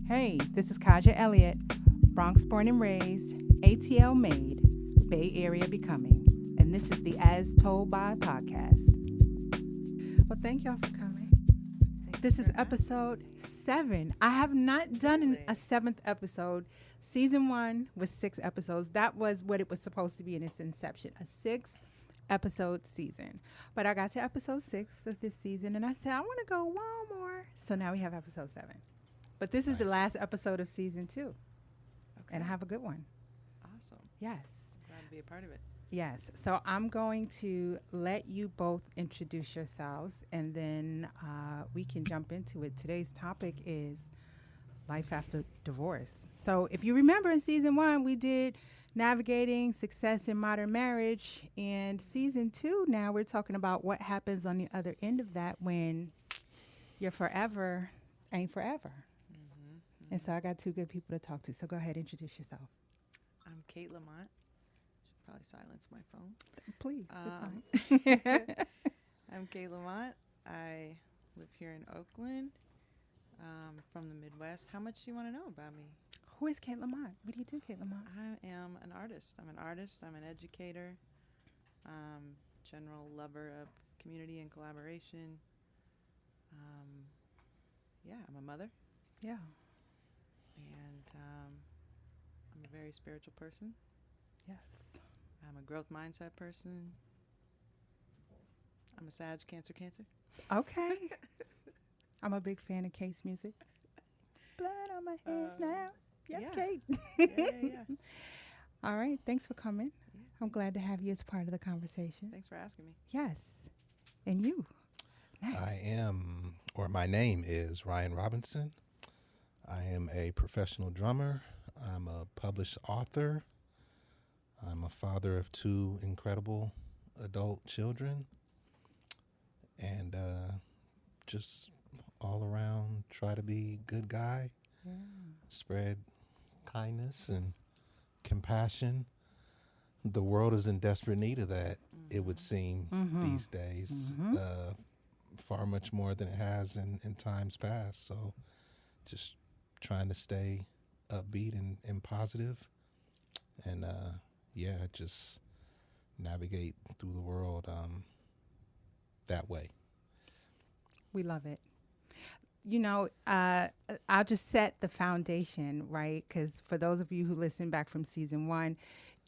Hey, this is Kahja Elliott, Bronx born and raised, ATL made, Bay Area becoming. And this is the As Told By podcast. Well, thank y'all for coming. This is episode 7. I have not done a 7th episode. Season 1 was 6 episodes. That was what it was supposed to be in its inception, a 6-episode season. But I got to episode 6 of this season, and I said, I want to go one more. So now we have episode 7. But this is the last episode of season 2. Okay. And I have a good one. Awesome. Yes. Glad to be a part of it. Yes. So I'm going to let you both introduce yourselves, and then we can jump into it. Today's topic is life after divorce. So if you remember in season 1, we did navigating success in modern marriage. And season 2, now we're talking about what happens on the other end of that when your forever ain't forever. And so I got 2 good people to talk to. So go ahead, introduce yourself. I'm Kate Lamont. Should probably silence my phone. Please. It's fine. I'm Kate Lamont. I live here in Oakland, from the Midwest. How much do you want to know about me? Who is Kate Lamont? What do you do, Kate Lamont? I am an artist. I'm an educator, general lover of community and collaboration. I'm a mother. Yeah. And I'm a very spiritual person. Yes. I'm a growth mindset person. I'm a Sag, Cancer. Okay. I'm a big fan of Kate's music. Blood on my hands now. Yes, yeah. Kate. Yeah. All right. Thanks for coming. Yeah. I'm glad to have you as part of the conversation. Thanks for asking me. Yes. And you. Next. My name is Ryan Robinson. I am a professional drummer. I'm a published author. I'm a father of 2 incredible adult children. And just all around try to be a good guy. Yeah. Spread kindness and compassion. The world is in desperate need of that, it would seem, these days. Far much more than it has in times past. So just trying to stay upbeat and positive, and just navigate through the world that way. We love it. You know, I'll just set the foundation, right? Because for those of you who listen back from season 1,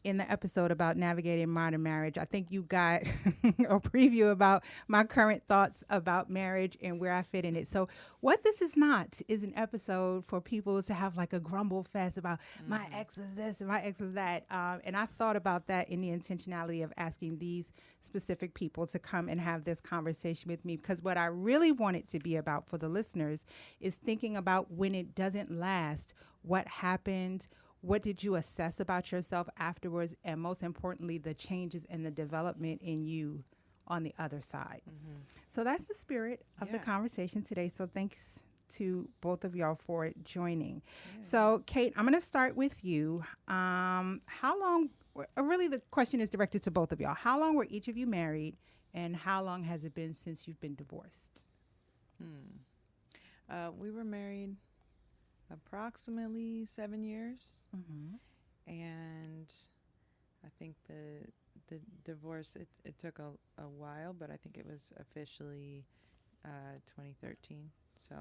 in the episode about navigating modern marriage, I think you got a preview about my current thoughts about marriage and where I fit in it. So what this is not is an episode for people to have like a grumble fest about my ex was this and my ex was that. And I thought about that in the intentionality of asking these specific people to come and have this conversation with me, because what I really want it to be about for the listeners is thinking about when it doesn't last, what happened. What did you assess about yourself afterwards? And most importantly, the changes and the development in you on the other side. So that's the spirit of the conversation today. So thanks to both of y'all for joining. Yeah. So Kate, I'm going to start with you. How long, really the question is directed to both of y'all. How long were each of you married, and how long has it been since you've been divorced? We were married approximately 7 years, and I think the divorce, it took a while, but I think it was officially 2013. So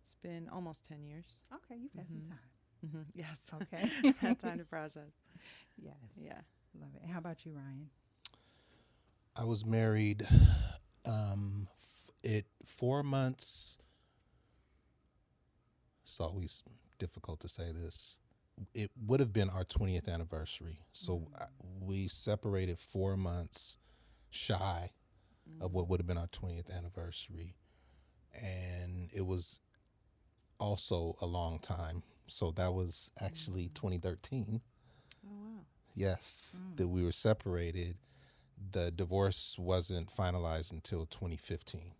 it's been almost 10 years. Okay, you've had some time. Yes. Okay. I've had time to process. Yes. Yeah. Love it. How about you, Ryan? I was married 4 months. It's always difficult to say this. It would have been our 20th anniversary. So we separated 4 months shy of what would have been our 20th anniversary. And it was also a long time. So that was actually 2013. Oh, wow. Yes, that we were separated. The divorce wasn't finalized until 2015.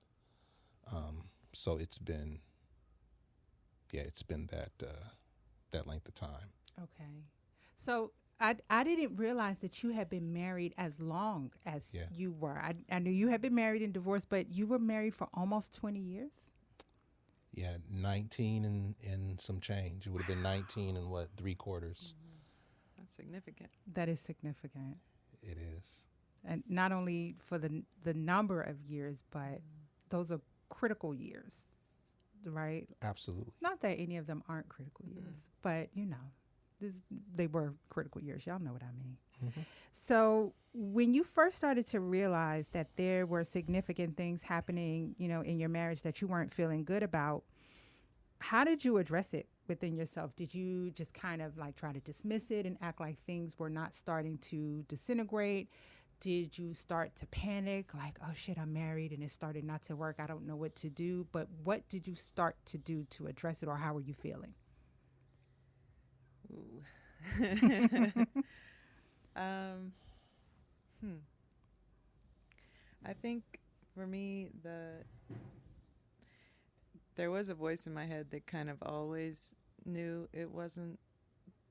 So it's been that length of time. Okay. So I didn't realize that you had been married as long as you were. I knew you had been married and divorced, but you were married for almost 20 years? Yeah, 19 and some change. It would have been 19 and what, 3/4. That's significant. That is significant. It is. And not only for the number of years, but those are critical years, right? Absolutely. Not that any of them aren't critical years, but they were critical years. Y'all know what I mean. Mm-hmm. So when you first started to realize that there were significant things happening, in your marriage that you weren't feeling good about, how did you address it within yourself? Did you just kind of like try to dismiss it and act like things were not starting to disintegrate? Did you start to panic like, oh shit, I'm married and it started not to work, I don't know what to do? But what did you start to do to address it, or how were you feeling? Ooh. I think for me, there was a voice in my head that kind of always knew it wasn't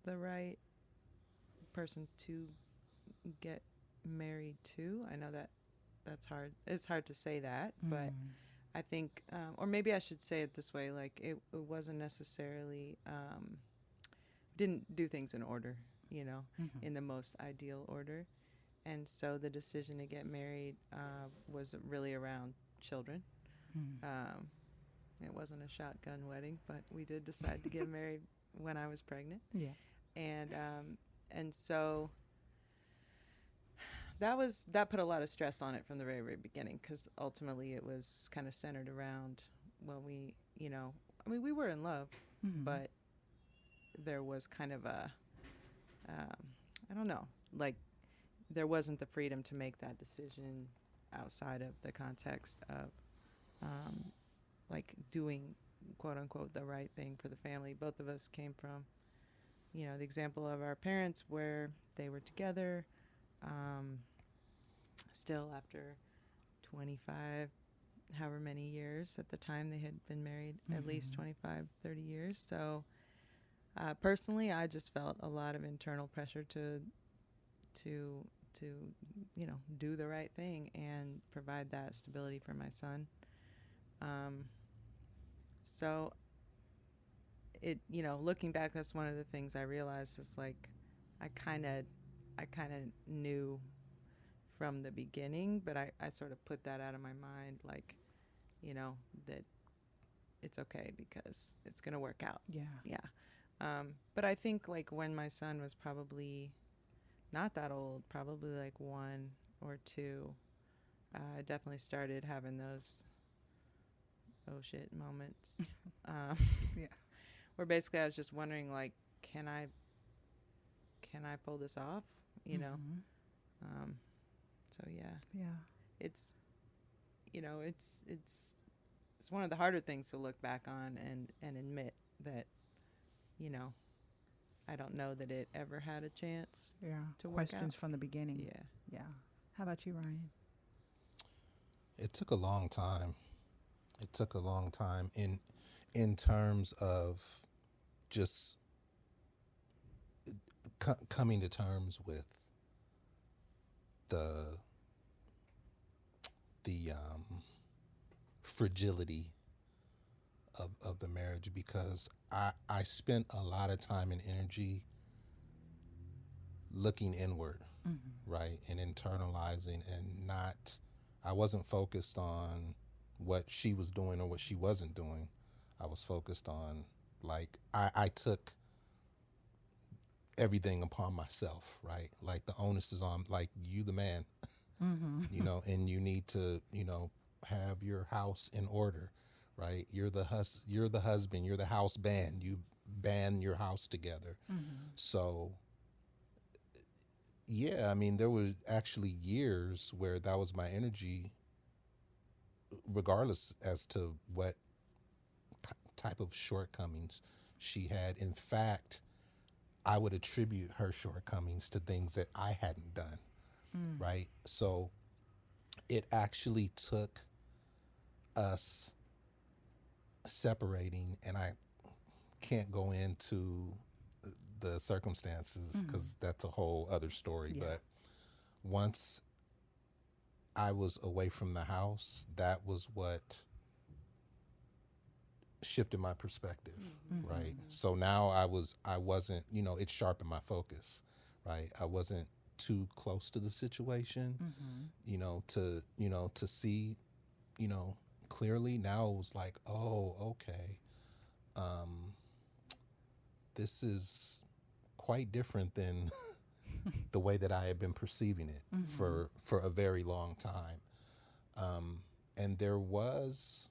the right person to get married to. I know that's hard. It's hard to say that, but I think, or maybe I should say it this way: like it wasn't necessarily didn't do things in order, in the most ideal order, and so the decision to get married was really around children. It wasn't a shotgun wedding, but we did decide to get married when I was pregnant. Yeah. And so that put a lot of stress on it from the very, very beginning, because ultimately it was kind of centered around, well, we were in love, but there was kind of I don't know, like there wasn't the freedom to make that decision outside of the context of like doing, quote unquote, the right thing for the family. Both of us came from, the example of our parents where they were together, still after 25, however many years at the time they had been married, at least 25, 30 years. So personally, I just felt a lot of internal pressure to do the right thing and provide that stability for my son. So it, looking back, that's one of the things I realized is like, I kind of knew from the beginning, but I sort of put that out of my mind, like, that it's okay because it's going to work out. Yeah. Yeah. But I think like when my son was probably not that old, probably like 1 or 2, I definitely started having those oh shit moments. Yeah. Where basically I was just wondering, like, can I pull this off? So yeah. Yeah. It's it's one of the harder things to look back on and admit that, I don't know that it ever had a chance. Yeah. To work Questions out. from the beginning. Yeah. Yeah. How about you, Ryan? It took a long time. It took a long time in terms of just coming to terms with the fragility of the marriage, because I spent a lot of time and energy looking inward, right, and internalizing, and I wasn't focused on what she was doing or what she wasn't doing. I was focused on, like, I took everything upon myself, right? Like the onus is on, like, you the man, and you need to, have your house in order, right? You're the husband, you're the house band, you band your house together. So yeah, I mean, there were actually years where that was my energy, regardless as to what type of shortcomings she had. In fact, I would attribute her shortcomings to things that I hadn't done, right? So it actually took us separating, and I can't go into the circumstances because that's a whole other story. Yeah. But once I was away from the house, that was what shifted my perspective, Mm-hmm. right? So now I wasn't, it sharpened my focus, right? I wasn't too close to the situation, to see, you know, clearly. Now it was like, oh, okay, this is quite different than the way that I had been perceiving it for a very long time. And there was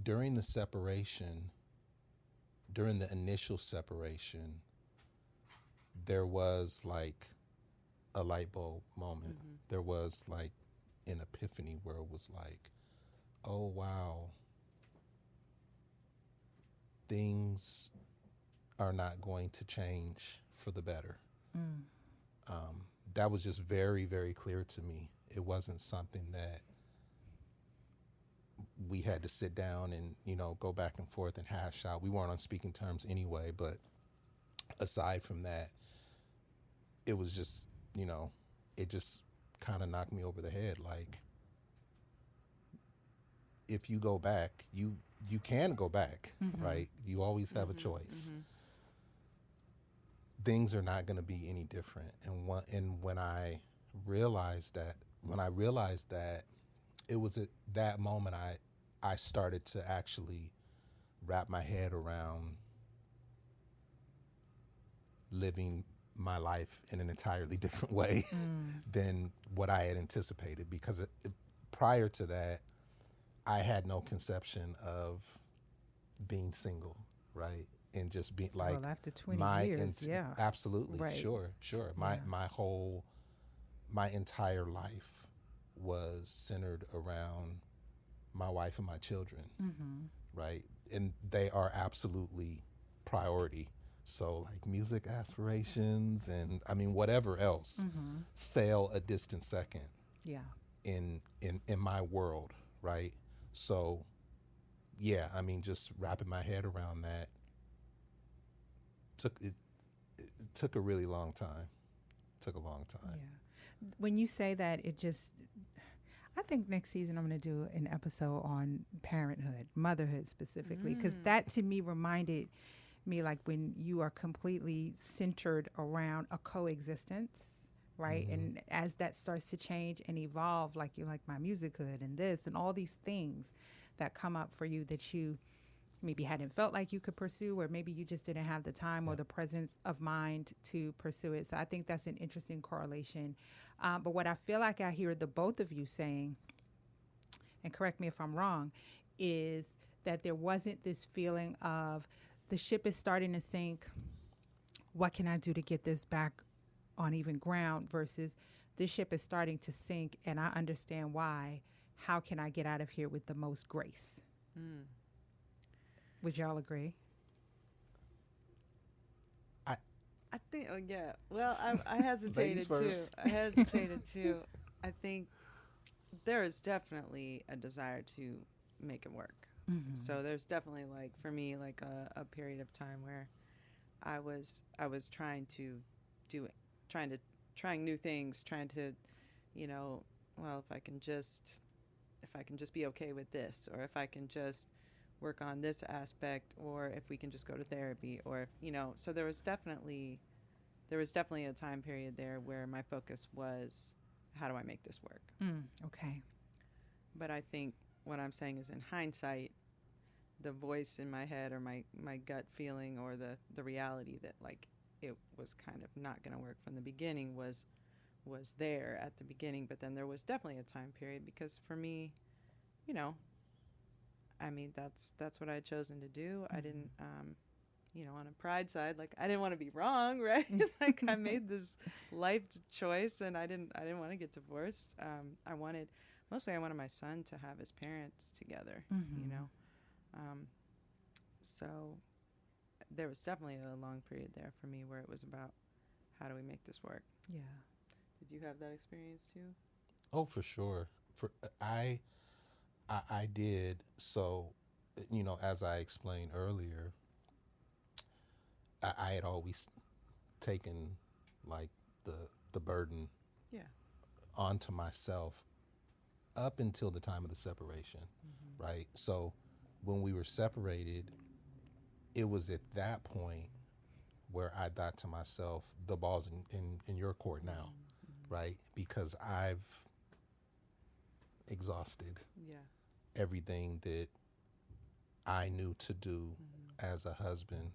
during the separation, during the initial separation, there was like a light bulb moment. There was like an epiphany where it was like, oh wow, things are not going to change for the better. That was just very, very clear to me. It wasn't something that we had to sit down and, go back and forth and hash out. We weren't on speaking terms anyway, but aside from that, it was just, it just kind of knocked me over the head. Like, if you go back, you can go back, right? You always have a choice. Things are not going to be any different. And when I realized that, it was at that moment I started to actually wrap my head around living my life in an entirely different way than what I had anticipated. Because prior to that, I had no conception of being single, right? And just being like, well, after 20 years, yeah. Absolutely, right. sure. My entire life was centered around my wife and my children, right? And they are absolutely priority. So like music aspirations and whatever else fell a distant second. Yeah. In my world, right? So yeah, just wrapping my head around that took a really long time. Took a long time. Yeah. When you say that, I think next season I'm going to do an episode on parenthood, motherhood specifically, because that to me reminded me like when you are completely centered around a coexistence, right? And as that starts to change and evolve, like you like my musichood and this and all these things that come up for you that you maybe hadn't felt like you could pursue, or maybe you just didn't have the time or the presence of mind to pursue it. So I think that's an interesting correlation. But what I feel like I hear the both of you saying, and correct me if I'm wrong, is that there wasn't this feeling of the ship is starting to sink. What can I do to get this back on even ground versus this ship is starting to sink and I understand why. How can I get out of here with the most grace? Would y'all agree? I think, yeah. Well, I hesitated Ladies too. first. I hesitated too. I think there is definitely a desire to make it work. So there's definitely like for me like a period of time where I was trying to do it, trying new things, trying to, well, if I can just be okay with this, or if I can just work on this aspect, or if we can just go to therapy, or so there was definitely a time period there where my focus was how do I make this work. Okay. But I think what I'm saying is in hindsight, the voice in my head or my gut feeling or the reality that like it was kind of not going to work from the beginning was there at the beginning. But then there was definitely a time period because for me, that's what I had chosen to do. I didn't, on a pride side, like I didn't want to be wrong, right? Like I made this life choice and I didn't want to get divorced. I wanted my son to have his parents together, so there was definitely a long period there for me where it was about how do we make this work. Yeah. Did you have that experience too? Oh, for sure. I did. So, as I explained earlier, I had always taken like the burden onto myself up until the time of the separation, right? So when we were separated, it was at that point where I thought to myself, the ball's in your court now, right? Because I've exhausted Yeah. everything that I knew to do as a husband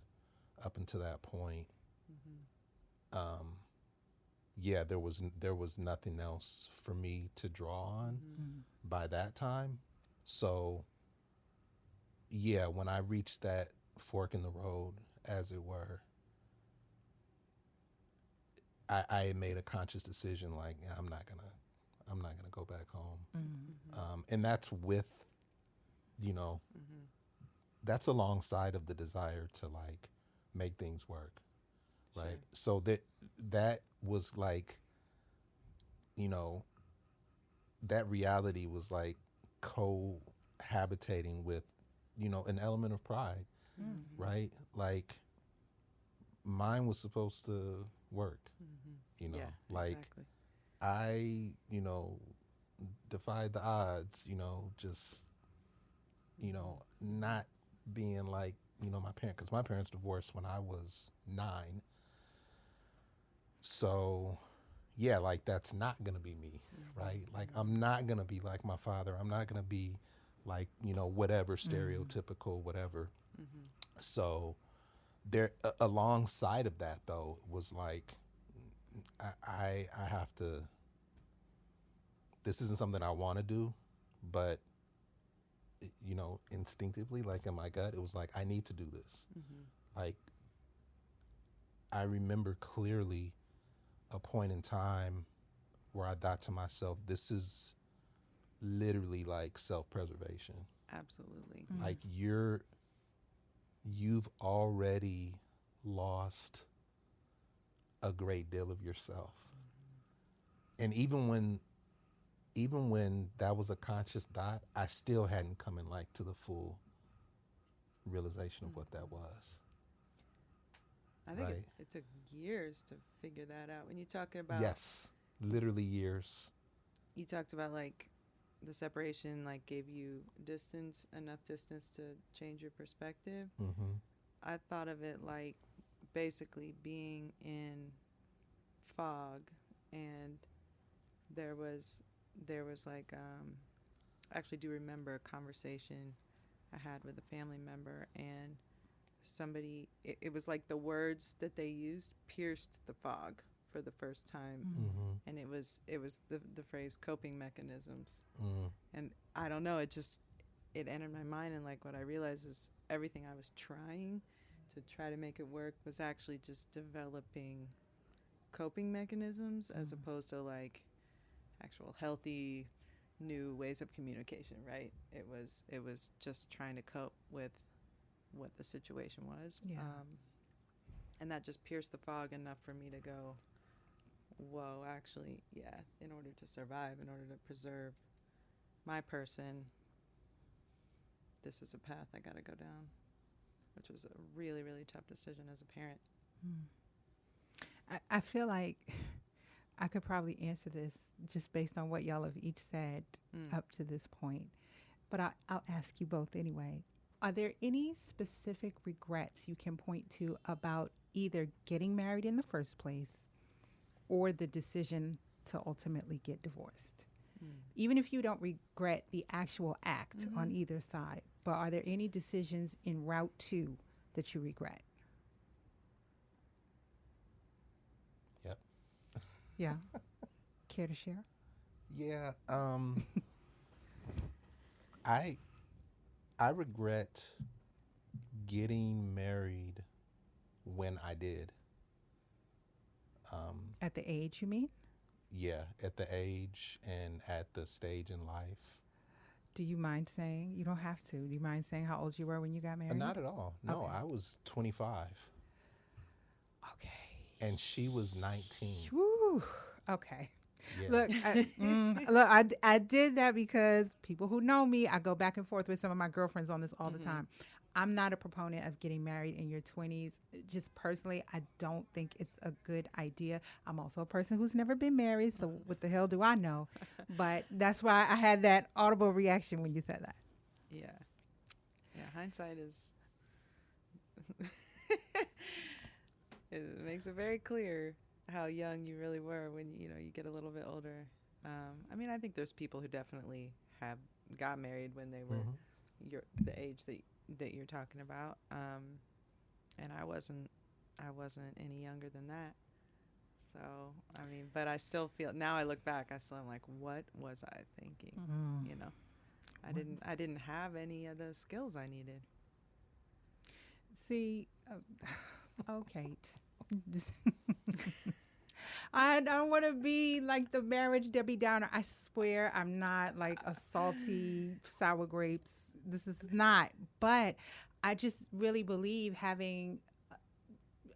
up until that point. Yeah, there was nothing else for me to draw on by that time. So yeah, when I reached that fork in the road, as it were, I had made a conscious decision, like, yeah, I'm not gonna go back home. And that's with, you know, that's alongside of the desire to like make things work, right? Sure. So that was like, you know, that reality was like cohabitating with, you know, an element of pride, right? Like mine was supposed to work, you know, Yeah, like exactly. I, you know, defied the odds, you know, just, you know, not being like, you know, my parents, because my parents divorced when I was 9. So, yeah, like that's not going to be me, right? Like I'm not going to be like my father. I'm not going to be like, you know, whatever, stereotypical, whatever. So, there, alongside of that, though, was like, I have to, this isn't something I want to do, but you know, instinctively, like in my gut, it was like, I need to do this. Like, I remember clearly a point in time where I thought to myself, this is literally like self-preservation. Absolutely. Like you've already lost a great deal of yourself. And even when that was a conscious thought, I still hadn't come in like to the full realization of what that was. I think Right. it took years to figure that out. When you're talking about, Yes, literally years. you talked about like the separation, like gave you distance, enough distance to change your perspective. Mm-hmm. I thought of it like basically being in fog, and there was like I actually do remember a conversation I had with a family member, and somebody, it was like the words that they used pierced the fog for the first time. Mm-hmm. And it was the phrase coping mechanisms. Mm-hmm. And I don't know, it entered my mind, and like what I realized is everything I was trying to try to make it work was actually just developing coping mechanisms as opposed to like actual healthy new ways of communication, right? It was just trying to cope with what the situation was. Yeah. And that just pierced the fog enough for me to go, whoa, actually, yeah, in order to survive, in order to preserve my person, this is a path I got to go down, which was a really, really tough decision as a parent. I feel like I could probably answer this just based on what y'all have each said up to this point. But I'll ask you both anyway. Are there any specific regrets you can point to about either getting married in the first place or the decision to ultimately get divorced? Even if you don't regret the actual act on either side, but are there any decisions en route to that you regret? Yep. Yeah. Care to share? Yeah. I regret getting married when I did. At the age, you mean? Yeah, at the age and at the stage in life. Do you mind saying? You don't have to. Do you mind saying how old you were when you got married? Not at all. No, Okay. I was 25 Okay. and she was 19. Woo. Okay. Yeah. Look, I did that because people who know me, I go back and forth with some of my girlfriends on this all the time. I'm not a proponent of getting married in your 20s. Just personally, I don't think it's a good idea. I'm also a person who's never been married, so what the hell do I know? But that's why I had that audible reaction when you said that. Yeah. Yeah. hindsight is it makes it very clear how young you really were when you get a little bit older. I mean, I think there's people who definitely have got married when they were the age that you're talking about, and I wasn't any younger than that. So I mean, but I still feel now. I look back, I still am like, what was I thinking? You know, I didn't have any of the skills I needed. See, okay. I don't want to be like the marriage Debbie Downer. I swear I'm not like a salty sour grapes. This is not. But I just really believe, having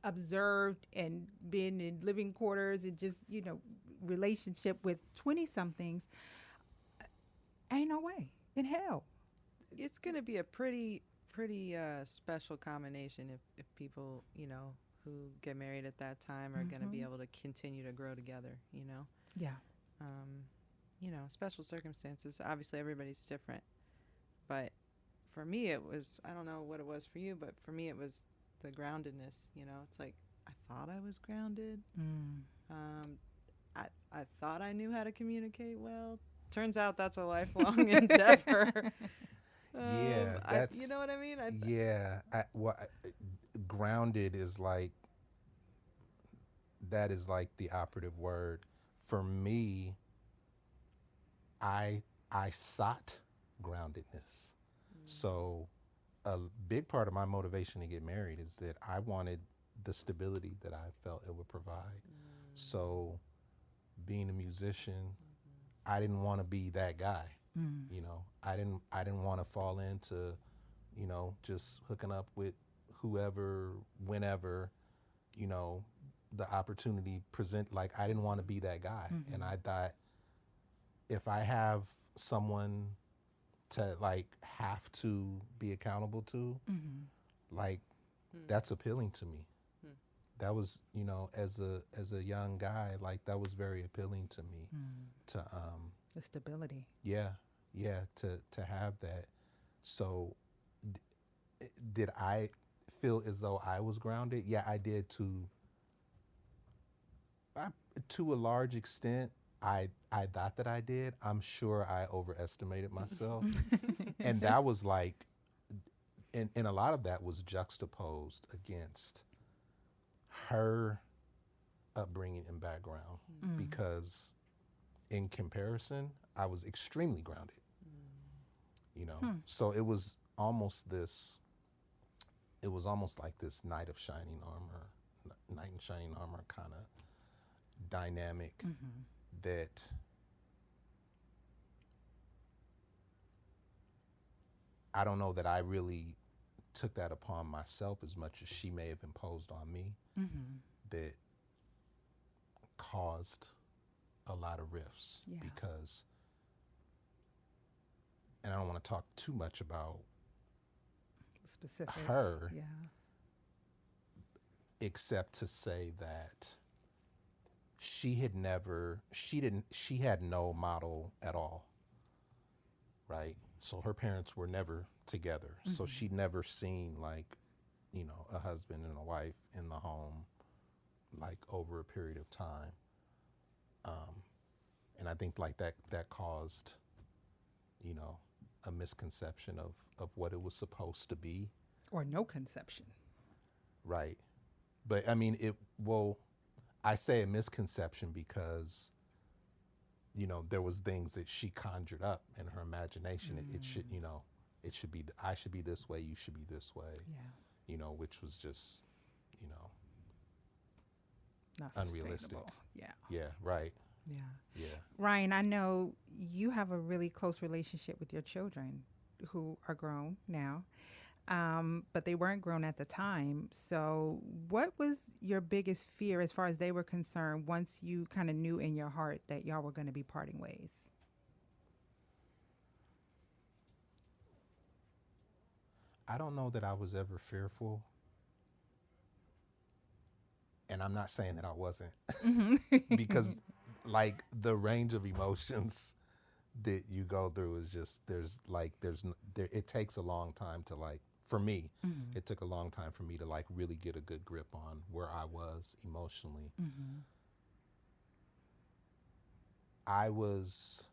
observed and been in living quarters and just, relationship with 20 somethings, ain't no way in hell. It's gonna be a pretty special combination if people who get married at that time are going to be able to continue to grow together, Yeah. Special circumstances. Obviously, everybody's different. But for me, it was, I don't know what it was for you, but for me, it was the groundedness. It's like I thought I was grounded. I thought I knew how to communicate well. Turns out that's a lifelong endeavor. Yeah, that's, you know what I mean? Grounded is like, that is like the operative word for me. I sought groundedness. So a big part of my motivation to get married is that I wanted the stability that I felt it would provide. So being a musician, I didn't want to be that guy. I didn't want to fall into, just hooking up with whoever, whenever, the opportunity present. Like, I didn't want to be that guy. And I thought, if I have someone to like have to be accountable to, like, that's appealing to me. That was, as a young guy, like, that was very appealing to me. To The stability. yeah, to have that. So did I feel as though I was grounded? Yeah, I did to a large extent. I thought that I did. I'm sure I overestimated myself. And that was like, and a lot of that was juxtaposed against her upbringing and background, because in comparison, I was extremely grounded. So it was almost like this knight in shining armor kind of dynamic that I don't know that I really took that upon myself as much as she may have imposed on me, that caused a lot of rifts. Because, and I don't want to talk too much about Specifics. her, Yeah. except to say that she had no model at all, right? So her parents were never together. So she'd never seen like, a husband and a wife in the home, like, over a period of time. And I think like that caused, a misconception of what it was supposed to be. Or no conception. Right. But I mean, I say a misconception because, there was things that she conjured up in her imagination. It should, it should be, I should be this way, you should be this way. Yeah. Which was just, Not unrealistic. sustainable. Yeah. Yeah, right. Yeah. Yeah. Ryan, I know you have a really close relationship with your children who are grown now, but they weren't grown at the time. So what was your biggest fear as far as they were concerned once you kind of knew in your heart that y'all were going to be parting ways? I don't know that I was ever fearful. And I'm not saying that I wasn't, because like the range of emotions that you go through is just, it takes a long time to like for me, it took a long time for me to like really get a good grip on where I was emotionally. I was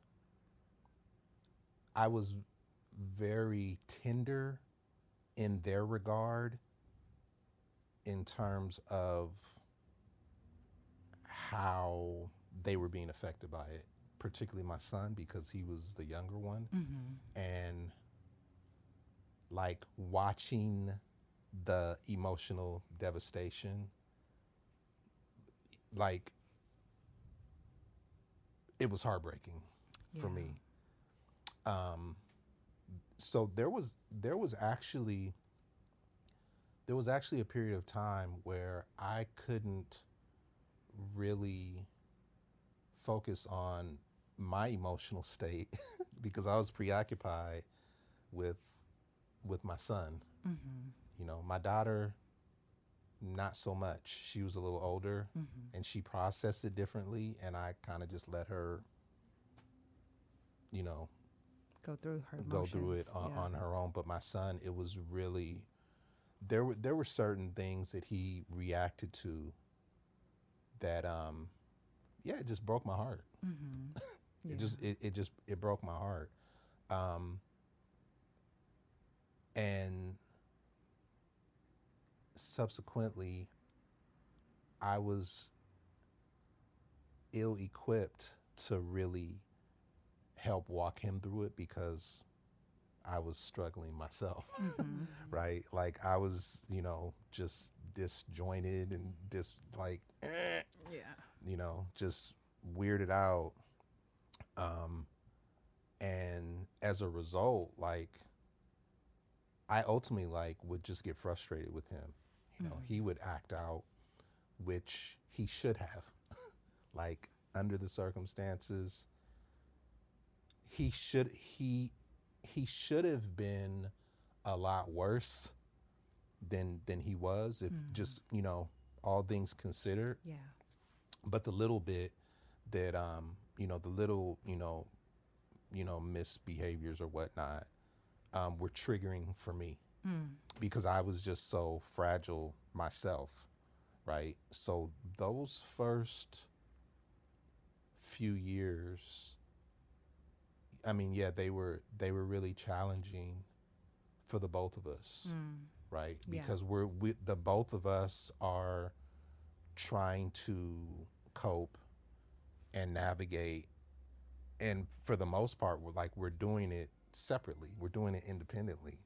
I was very tender in their regard in terms of how they were being affected by it, particularly my son because he was the younger one. And like watching the emotional devastation, like it was heartbreaking for me. So there was actually a period of time where I couldn't really focus on my emotional state because I was preoccupied with my son. You know, my daughter, not so much. She was a little older and she processed it differently, and I kind of just let her, you know, Go through her go through it emotions. on her own. But my son, it was really there were certain things that he reacted to that yeah, it just broke my heart. It broke my heart. And subsequently I was ill equipped to really help walk him through it because I was struggling myself. Right? Like I was, you know, just disjointed and like you know, just weirded out. And as a result, like I ultimately like would just get frustrated with him. You know, he would act out, which he should have. Like under the circumstances, he should have been a lot worse than he was if just, you know, all things considered. Yeah. But the little bit that you know, the little, you know, misbehaviors or whatnot were triggering for me because I was just so fragile myself, right? So those first few years, I mean, yeah, they were really challenging for the both of us, right? Yeah. Because the both of us are trying to cope and navigate, and for the most part we're doing it separately, we're doing it independently.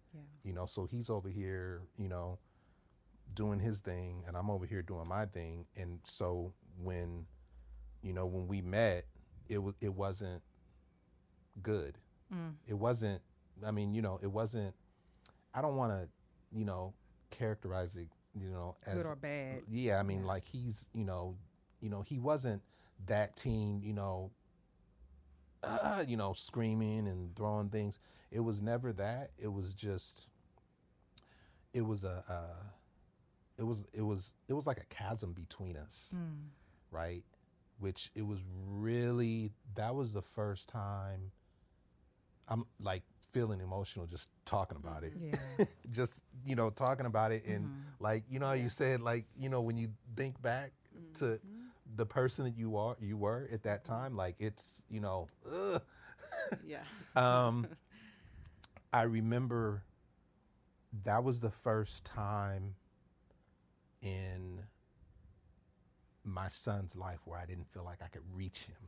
You know, so he's over here, you know, doing his thing and I'm over here doing my thing. And so when, you know, when we met, it wasn't good. It wasn't, I mean, you know, it wasn't, I don't want to, you know, characterize it, you know, as Good or bad. Yeah, I mean, like he's, you know, he wasn't that teen, you know, screaming and throwing things. It was never that. It was just, it was it was like a chasm between us, right? Which it was really, that was the first time I'm like feeling emotional just talking about it. Yeah. Just, you know, talking about it. And like, you know, how you said, like, you know, when you think back to the person that you were at that time, like it's, you know, Yeah. I remember that was the first time in my son's life where I didn't feel like I could reach him.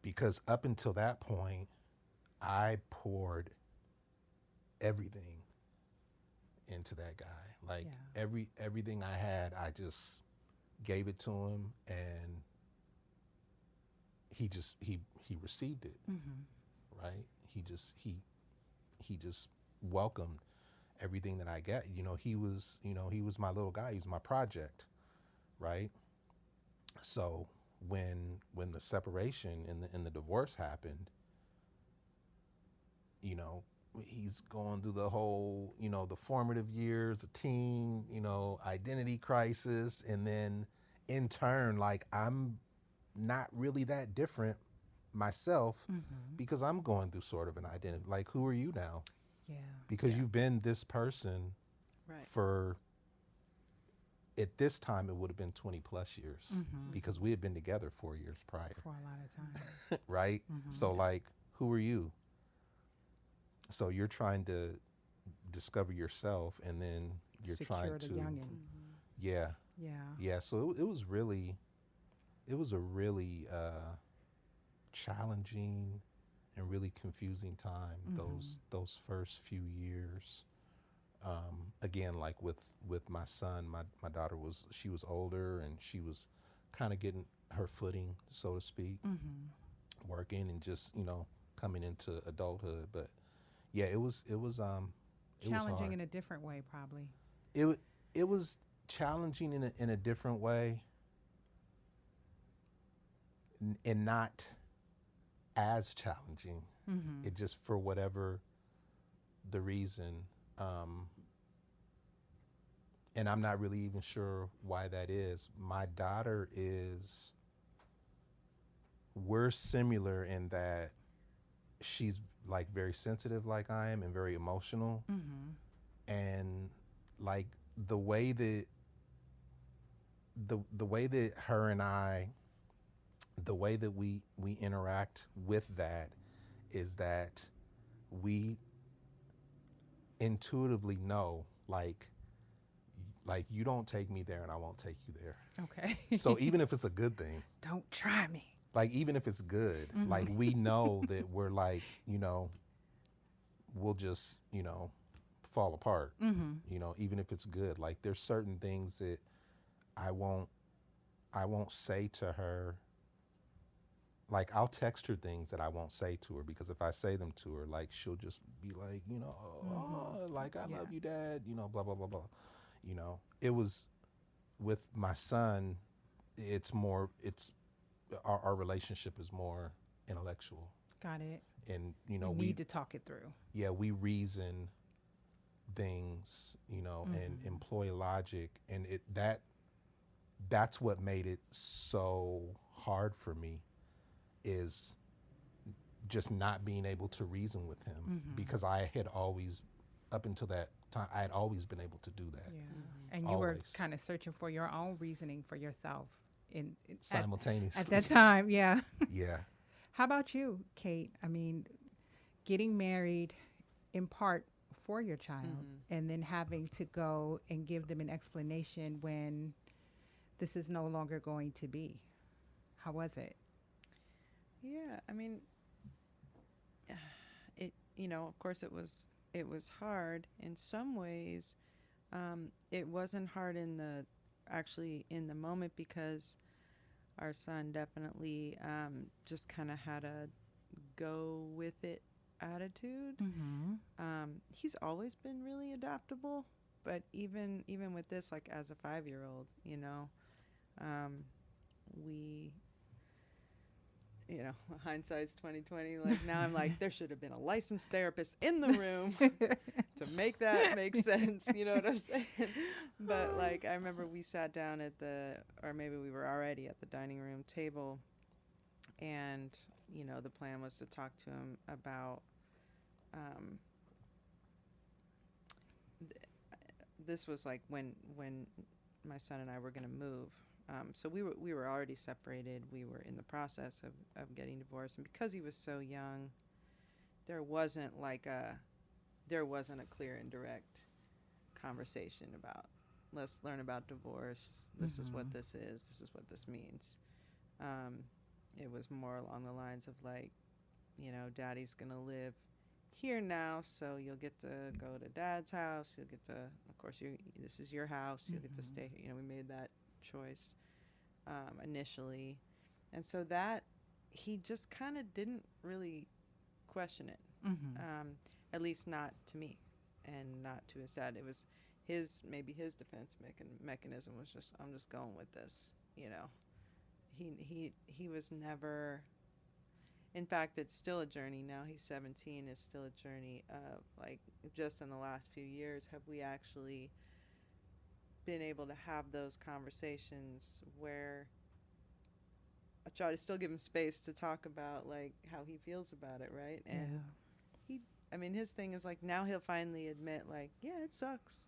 Because up until that point, I poured everything into that guy. Like everything I had, I just gave it to him, and he received it. Right? He just welcomed everything that I get. You know, he was my little guy. He was my project, right? So when the separation and the divorce happened, you know, he's going through the whole, you know, the formative years, a teen, you know, identity crisis, and then in turn, like I'm not really that different myself because I'm going through sort of an identity. Like, who are you now? Yeah. because Yeah. you've been this person Right. for, at this time, it would have been 20 plus years Mm-hmm. because we had been together 4 years prior, For a lot of time. right? Mm-hmm. So, Yeah. like, who are you? So you're trying to discover yourself, and then you're trying Secure the to, youngin. Mm-hmm. yeah, Yeah. yeah. So it was really, it was a really challenging and really confusing time. Mm-hmm. Those first few years. Again, like with my son, my daughter she was older and she was kind of getting her footing, so to speak, Mm-hmm. working and just coming into adulthood. But yeah, it was Challenging hard. in a different way, probably. It was challenging in a different way, and not as challenging. Mm-hmm. It just, for whatever the reason, and I'm not really even sure why that is. My daughter is, we're similar in that she's like very sensitive like I am and very emotional, Mm-hmm. and like the way that the way that her and I, the way that we interact with that is that we intuitively know, like you don't take me there and I won't take you there. Okay. So even if it's a good thing, Don't try me. like even if it's good, Mhm. like we know that we're like, we'll just, fall apart. Mm-hmm. Even if it's good. Like there's certain things that I won't say to her. Like I'll text her things that I won't say to her, because if I say them to her, like she'll just be like, oh, like I Yeah. love you, Dad, blah blah blah blah. It was with my son. It's our relationship is more intellectual, Got it. and You need to talk it through. we reason things, and employ logic, and that's what made it so hard for me, is just not being able to reason with him, because I had always, up until that time, I had always been able to do that. Yeah. Mm-hmm. And you were Always. kind of searching for your own reasoning for yourself Simultaneously. at that time. Yeah. Yeah. How about you, Kate? I mean, getting married in part for your child, Mm-hmm. and then having to go and give them an explanation when this is no longer going to be. How was it? Yeah, I mean, it. Of course, it was. It was hard in some ways. It wasn't hard actually in the moment, because our son definitely just kind of had a go with it attitude. Mm-hmm. He's always been really adaptable, but even with this, like as a 5-year-old, we, hindsight's 2020. Like now, I'm like, there should have been a licensed therapist in the room to make that make sense. You know what I'm saying? But like, I remember we sat down or maybe we were already at the dining room table, and the plan was to talk to him about. This was like when my son and I were going to move. So we were already separated. We were in the process of getting divorced, and because he was so young, there wasn't a clear and direct conversation about, let's learn about divorce. This is what this is. This is what this means. It was more along the lines of like, Daddy's gonna live here now, so you'll get to go to Dad's house. You'll get to, of course, this is your house. You'll get to stay. We made that choice initially, and so that he just kind of didn't really question it, Mm-hmm. at least not to me, and not to his dad. It was maybe his defense mechanism was just, I'm just going with this. He was never. In fact, it's still a journey now. He's 17. It's still a journey of like, just in the last few years, have we actually been able to have those conversations where I try to still give him space to talk about like how he feels about it, right? And he I mean, his thing is like now he'll finally admit like, yeah, it sucks.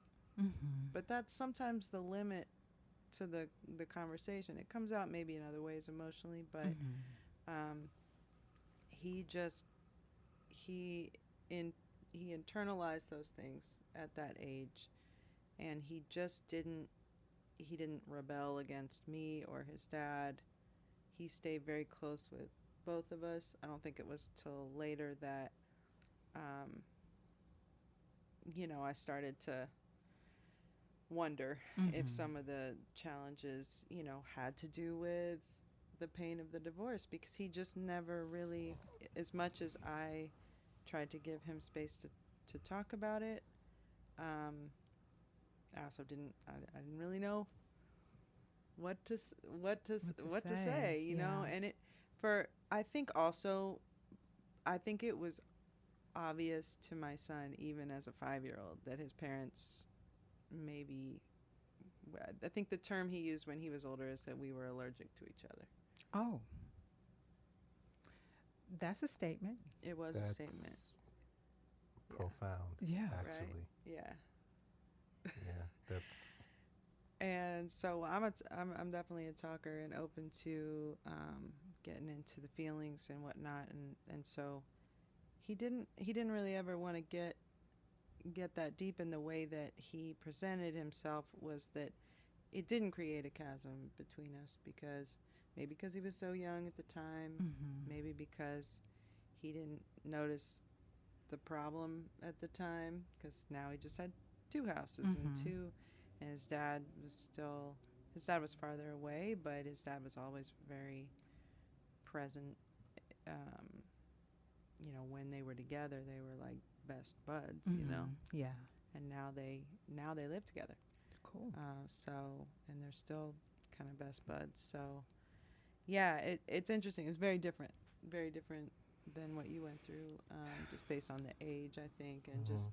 But that's sometimes the limit to the conversation. It comes out maybe in other ways emotionally, but he just he in he internalized those things at that age, and he didn't rebel against me or his dad. He stayed very close with both of us. I don't think it was till later that um, I started to wonder if some of the challenges, had to do with the pain of the divorce, because he just never really, as much as I tried to give him space to talk about it, I also I didn't really know what to say, and I think also, I think it was obvious to my son, even as a 5-year-old, that his parents maybe, I think the term he used when he was older is that we were allergic to each other. Oh, that's a statement. It was a statement. Profound. Yeah. Actually. Right? Yeah. Yeah. That's. And so I'm definitely a talker and open to getting into the feelings and whatnot, and so he didn't really ever want to get that deep. In the way that he presented himself was that it didn't create a chasm between us, because maybe because he was so young at the time, maybe because he didn't notice the problem at the time, because now he just had 2 houses and his dad was farther away, but his dad was always very present. When they were together, they were like best buds, Yeah. and now they live together. Cool. And they're still kind of best buds. So yeah, it's interesting. It's very different than what you went through, just based on the age, I think, and just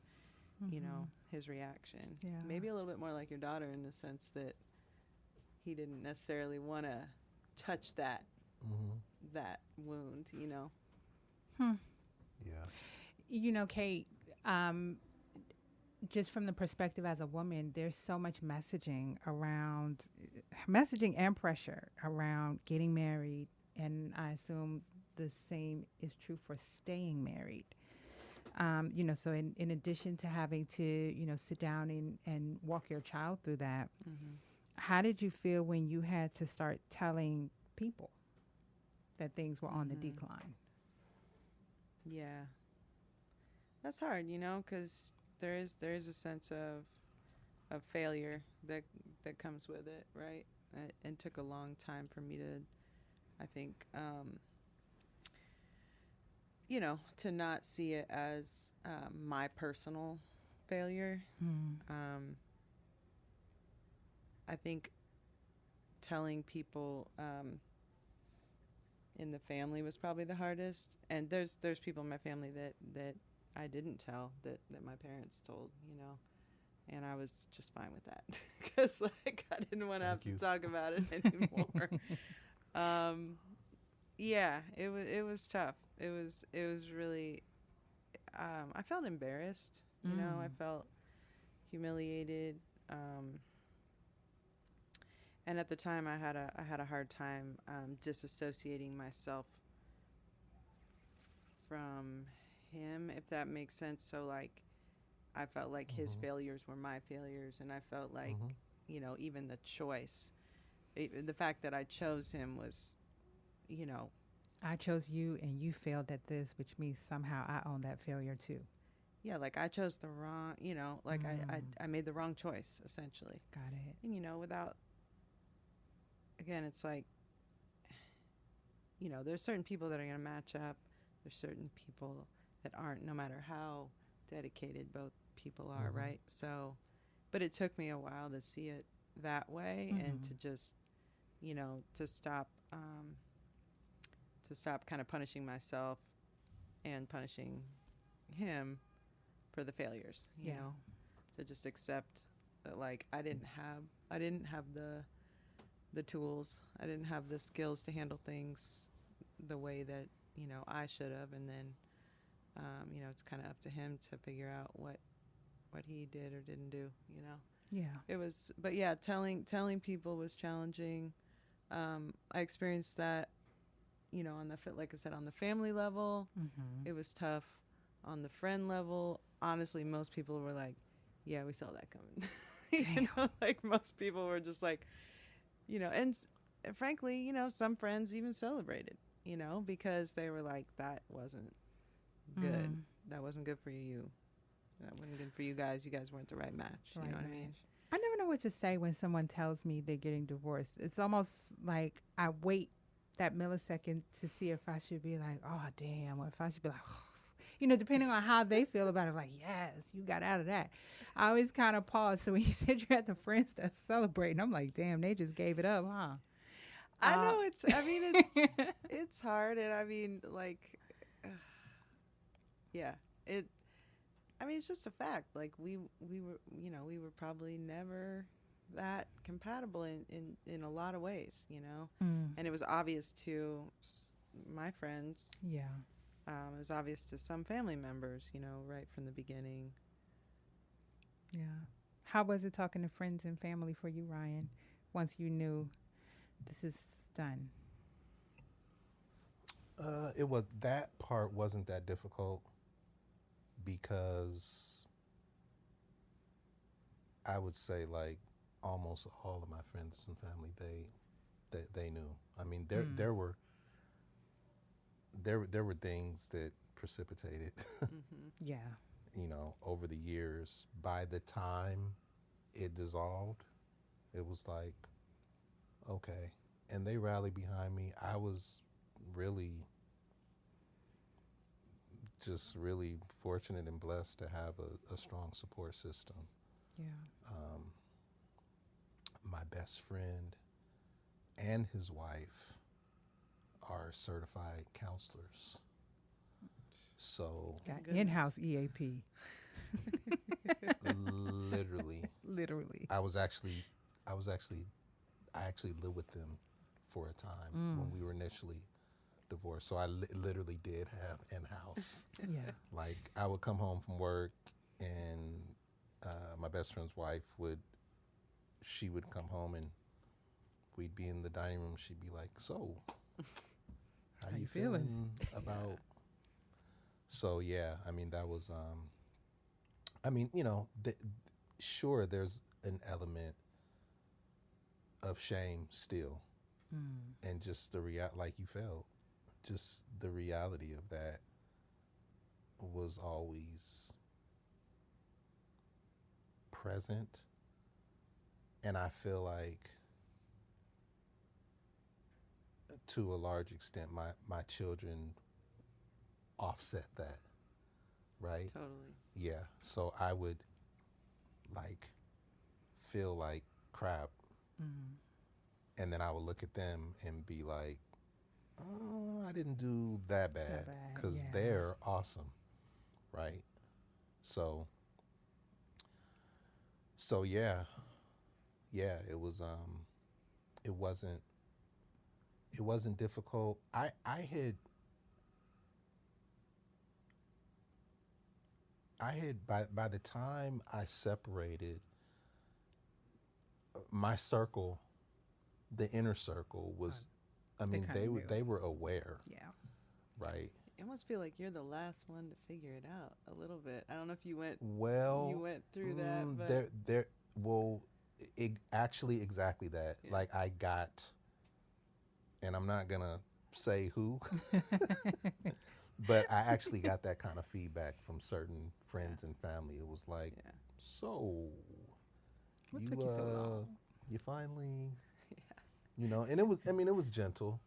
his reaction. Yeah. Maybe a little bit more like your daughter, in the sense that he didn't necessarily want to touch that wound. Yeah. Kate, just from the perspective as a woman, there's so much messaging and pressure around getting married, and I assume the same is true for staying married. So in addition to having to, sit down and walk your child through that, how did you feel when you had to start telling people that things were on the decline? Yeah, that's hard, because there is a sense of failure that comes with it, right? It took a long time for me to, I think, to not see it as my personal failure. I think telling people in the family was probably the hardest, and there's people in my family that I didn't tell, that my parents told, and I was just fine with that, because I didn't want to have to talk about it anymore. Yeah, it was tough. It was really. I felt embarrassed. I felt humiliated. And at the time, I had a hard time disassociating myself from him, if that makes sense. So I felt like his failures were my failures, and I felt like even the choice, the fact that I chose him was, I chose you and you failed at this, which means somehow I own that failure too. Yeah, I chose the wrong, I made the wrong choice, essentially. Got it. And without, again, it's there's certain people that are going to match up. There's certain people that aren't, no matter how dedicated both people are, right? So, but it took me a while to see it that way, and to just, to stop kind of punishing myself and punishing him for the failures, you know, to just accept that I didn't have the tools. I didn't have the skills to handle things the way that, I should have. And then, it's kind of up to him to figure out what he did or didn't do. Yeah. It was, but yeah, telling people was challenging. I experienced that, on the like I said, on the family level, it was tough. On the friend level, honestly, most people were like, "Yeah, we saw that coming." Like most people were just like, frankly, some friends even celebrated, because they were like, "That wasn't good. That wasn't good for you. That wasn't good for you guys. You guys weren't the right match." You know what I mean? I never know what to say when someone tells me they're getting divorced. It's almost like I wait that millisecond to see if I should be like, oh, damn, or if I should be like, depending on how they feel about it, like, yes, you got out of that. I always kind of pause. So when you said you had the friends that celebrating, I'm like, damn, they just gave it up, huh? I know it's hard. And I mean, like, yeah, it's just a fact. Like we were probably never that compatible in a lot of ways, and it was obvious to my friends. Yeah. It was obvious to some family members, right from the beginning. Yeah. How was it talking to friends and family for you, Ryan, once you knew this is done? That part wasn't that difficult because I would say like almost all of my friends and family they knew. I mean there were things that precipitated Yeah. over the years. By the time it dissolved, it was like, okay. And they rallied behind me. I was really just really fortunate and blessed to have a strong support system. Yeah. My best friend and his wife are certified counselors. So Got in-house EAP. literally Literally. I actually lived with them for a time when we were initially divorced. So I literally did have in-house. Yeah. Like I would come home from work and my best friend's wife would come home and we'd be in the dining room. She'd be like, "So, how you feeling about?" So yeah, I mean that was. Sure, there's an element of shame still, and just like you felt, just the reality of that was always present, and I feel like to a large extent my children offset that, right? Totally. Yeah, so I would like feel like crap, and then I would look at them and be like, "Oh, I didn't do that bad," because they're awesome, right? So yeah, it was it wasn't difficult. I had by the time I separated, my circle, the inner circle was, I mean, they were aware. Yeah. Right. It must feel like you're the last one to figure it out a little bit. I don't know if you went through that, but actually exactly that. Yeah. Like I got, and I'm not gonna say who, but I actually got that kind of feedback from certain friends and family. It was like, so what took you so long? You finally, and it was gentle.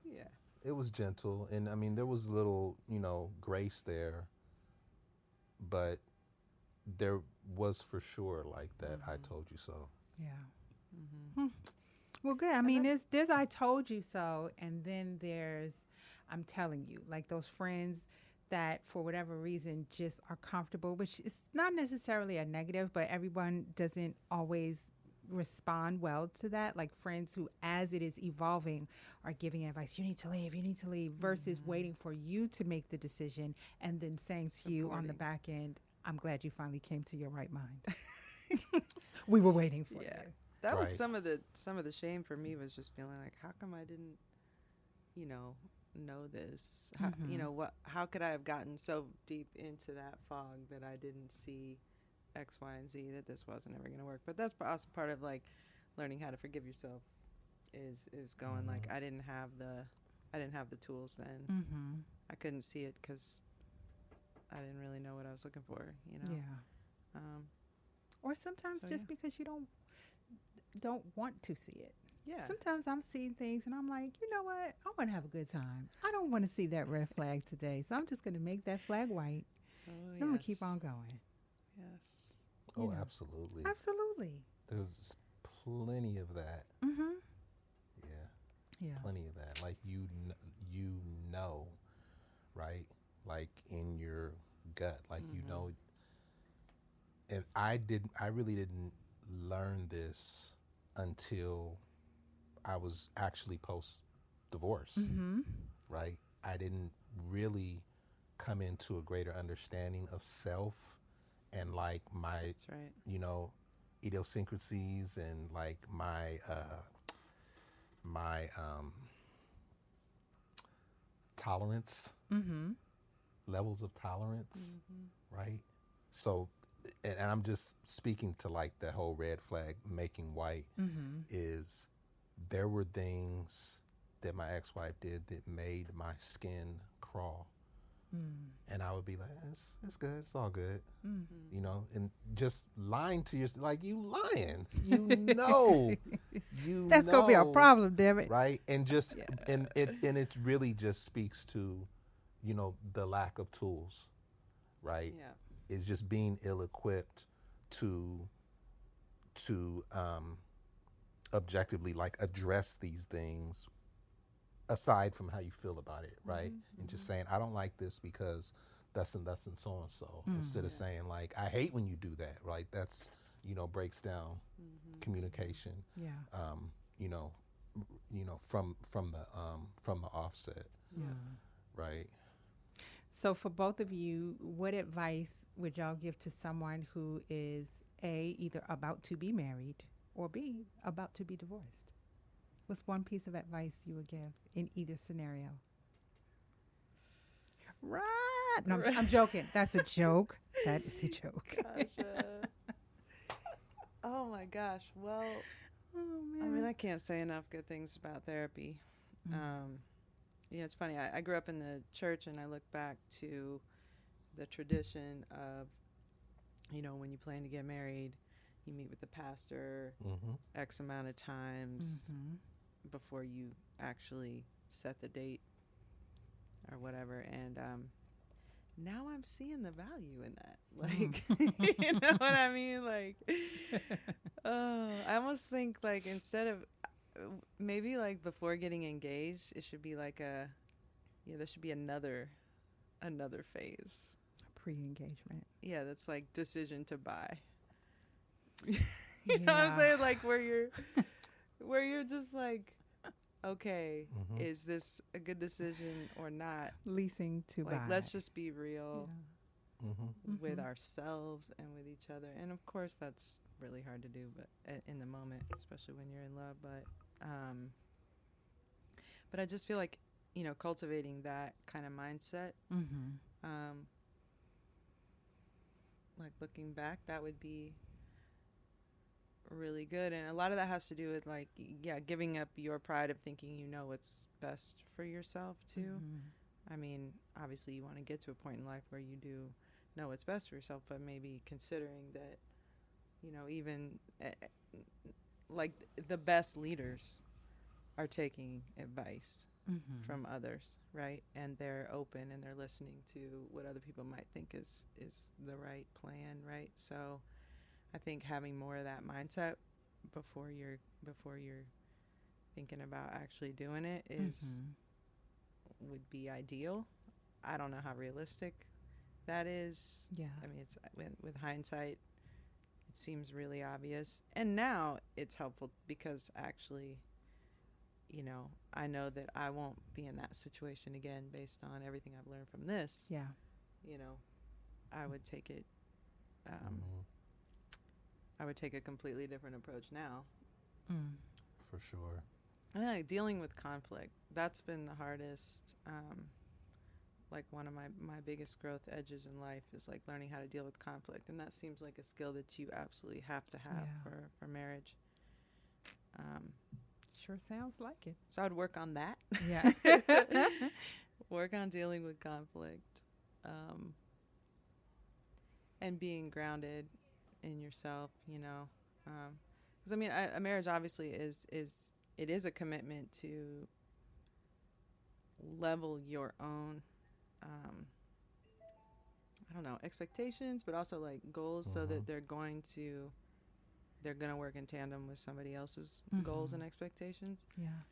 Yeah. It was gentle, and I mean there was a little, grace there, but there was for sure like that. I told you so. Yeah. Well, good. I mean, there's I told you so, and then there's I'm telling you, like those friends that for whatever reason just are comfortable, which is not necessarily a negative, but everyone doesn't always respond well to that, like friends who, as it is evolving, are giving advice, you need to leave, versus waiting for you to make the decision and then saying to you on the Supporting. back end, I'm glad you finally came to your right mind. We were waiting for Yeah. you. That was Right. some of the shame for me, was just feeling like, how come I didn't, you know this? How, how could I have gotten so deep into that fog that I didn't see X, Y, and Z, that this wasn't ever going to work? But that's also part of like learning how to forgive yourself, is going like, I didn't have the tools then. Mm-hmm. I couldn't see it because I didn't really know what I was looking for, Yeah. Um, Or sometimes So, just yeah. because you don't want to see it. yeah. Sometimes I'm seeing things and I'm like, you know what? I want to have a good time. I don't want to see that red flag today. So I'm just going to make that flag white. Oh, And I'm going to keep on going. Yes. You Oh, know. absolutely. Absolutely. There's plenty of that. Mm-hmm. Yeah, Yeah. plenty of that. Like you know, right? Like in your gut, like you know. And I really didn't learn this until I was actually post divorce, Mm-hmm. right? I didn't really come into a greater understanding of self and like my, That's right. you know, idiosyncrasies and like my tolerance, Mm-hmm. levels of tolerance, right? So, and I'm just speaking to like the whole red flag making white, Mm-hmm. is there were things that my ex-wife did that made my skin crawl. And I would be like, it's good, it's all good, you know, and just lying to yourself, like you lying, That's going to be a problem, damn it. right? And just Yeah. and it really just speaks to, you know, the lack of tools, right? Yeah. Is just being ill-equipped to objectively like address these things aside from how you feel about it, right? And just saying, I don't like this because thus and so and so, instead of saying like, I hate when you do that, right? That's, you know, breaks down communication, Yeah. you know, from the offset, Yeah. right? So for both of you, what advice would y'all give to someone who is A, either about to be married, or B, about to be divorced? What's one piece of advice you would give in either scenario? Right. No, I'm joking. That's a joke. That is a joke. Kahja. Oh my gosh. Well, Oh, I man. mean, I can't say enough good things about therapy. It's funny. I grew up in the church, and I look back to the tradition of, when you plan to get married, you meet with the pastor X amount of times before you actually set the date or whatever. And now I'm seeing the value in that. Like, you know what I mean? Like, I almost think like instead of maybe like before getting engaged, it should be like there should be another phase. Pre-engagement. Yeah, that's like decision to buy. You know what I'm saying? Like where you're just like, okay, is this a good decision or not? Leasing to Like, buy. let's just be real Yeah. with ourselves and with each other. And of course, that's really hard to do, but in the moment, especially when you're in love. But I just feel like, cultivating that kind of mindset, like looking back, that would be really good. And a lot of that has to do with like, giving up your pride of thinking you know what's best for yourself too. I mean, obviously you want to get to a point in life where you do know what's best for yourself, but maybe considering that, even like the best leaders are taking advice from others, right? And they're open and they're listening to what other people might think is the right plan, right? So I think having more of that mindset before you're thinking about actually doing it would be ideal. I don't know how realistic that is. Yeah. I mean, it's with hindsight, seems really obvious. And now it's helpful because actually, I know that I won't be in that situation again based on everything I've learned from this. Yeah. I would take it. Mhm. I would take a completely different approach now. Mm. For sure. I think like dealing with conflict, that's been the hardest. Like one of my biggest growth edges in life is like learning how to deal with conflict. And that seems like a skill that you absolutely have to have Yeah. for marriage. Sure sounds like it. So I'd work on that. Yeah. Work on dealing with conflict. And being grounded in yourself, because I mean, a marriage obviously is a commitment to level your own, I don't know, expectations, but also like goals, so that they're gonna work in tandem with somebody else's goals and expectations. Yeah.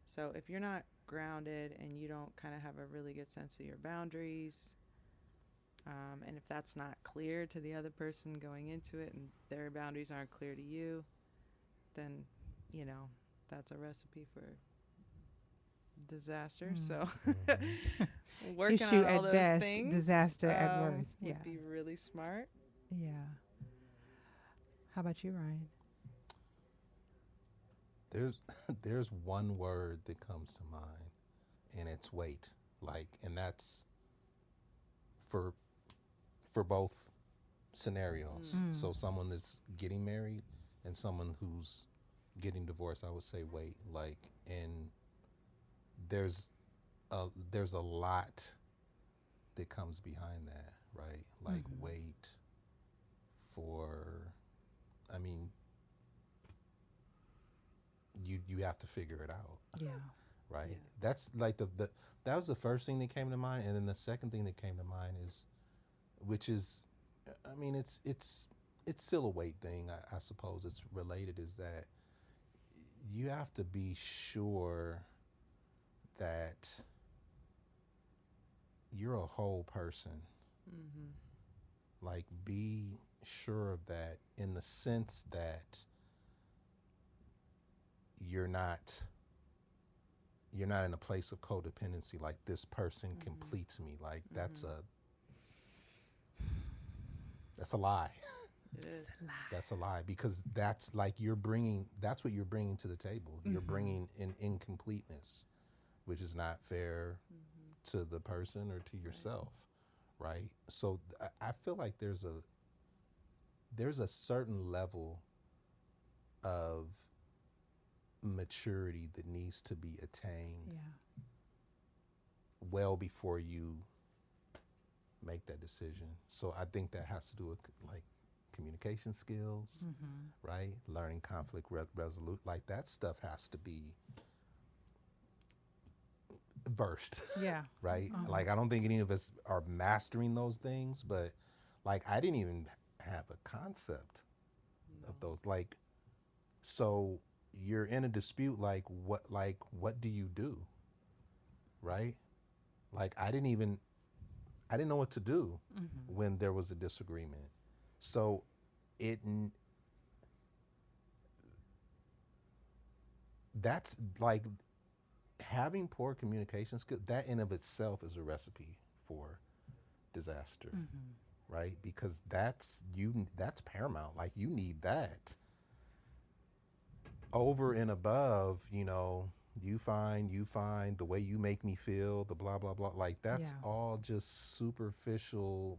So if you're not grounded and you don't kind of have a really good sense of your boundaries, and if that's not clear to the other person going into it and their boundaries aren't clear to you, then, that's a recipe for disaster. So working Issue on all at those best, things, disaster at worst. would Yeah. be really smart. Yeah. How about you, Ryan? There's one word that comes to mind, and it's wait. And that's for both scenarios. So someone that's getting married and someone who's getting divorced, I would say wait. And there's a lot that comes behind that, right? Wait for, I mean, you have to figure it out. Yeah. Right. Yeah. That's like that was the first thing that came to mind, and then the second thing that came to mind is, which is, I mean, it's still a weight thing. I suppose it's related. Is that you have to be sure that you're a whole person. Like, be sure of that in the sense that you're not in a place of codependency, like this person completes me. Like that's a lie. It is. That's a lie, because that's like that's what you're bringing to the table. You're bringing an incompleteness, which is not fair to the person or to yourself, right? So I feel like there's a certain level of maturity that needs to be attained well before you make that decision. So I think that has to do with like communication skills, right? Learning conflict resolute, like that stuff has to be versed. Yeah. Right? Like I don't think any of us are mastering those things, but like I didn't even have a concept of those. Like, so you're in a dispute, like what do you do? Right? Like I didn't know what to do when there was a disagreement. So that's like having poor communication skills, that in of itself is a recipe for disaster. Right? Because that's paramount. Like you need that over and above, you find the way you make me feel, the blah blah blah, like that's all just superficial.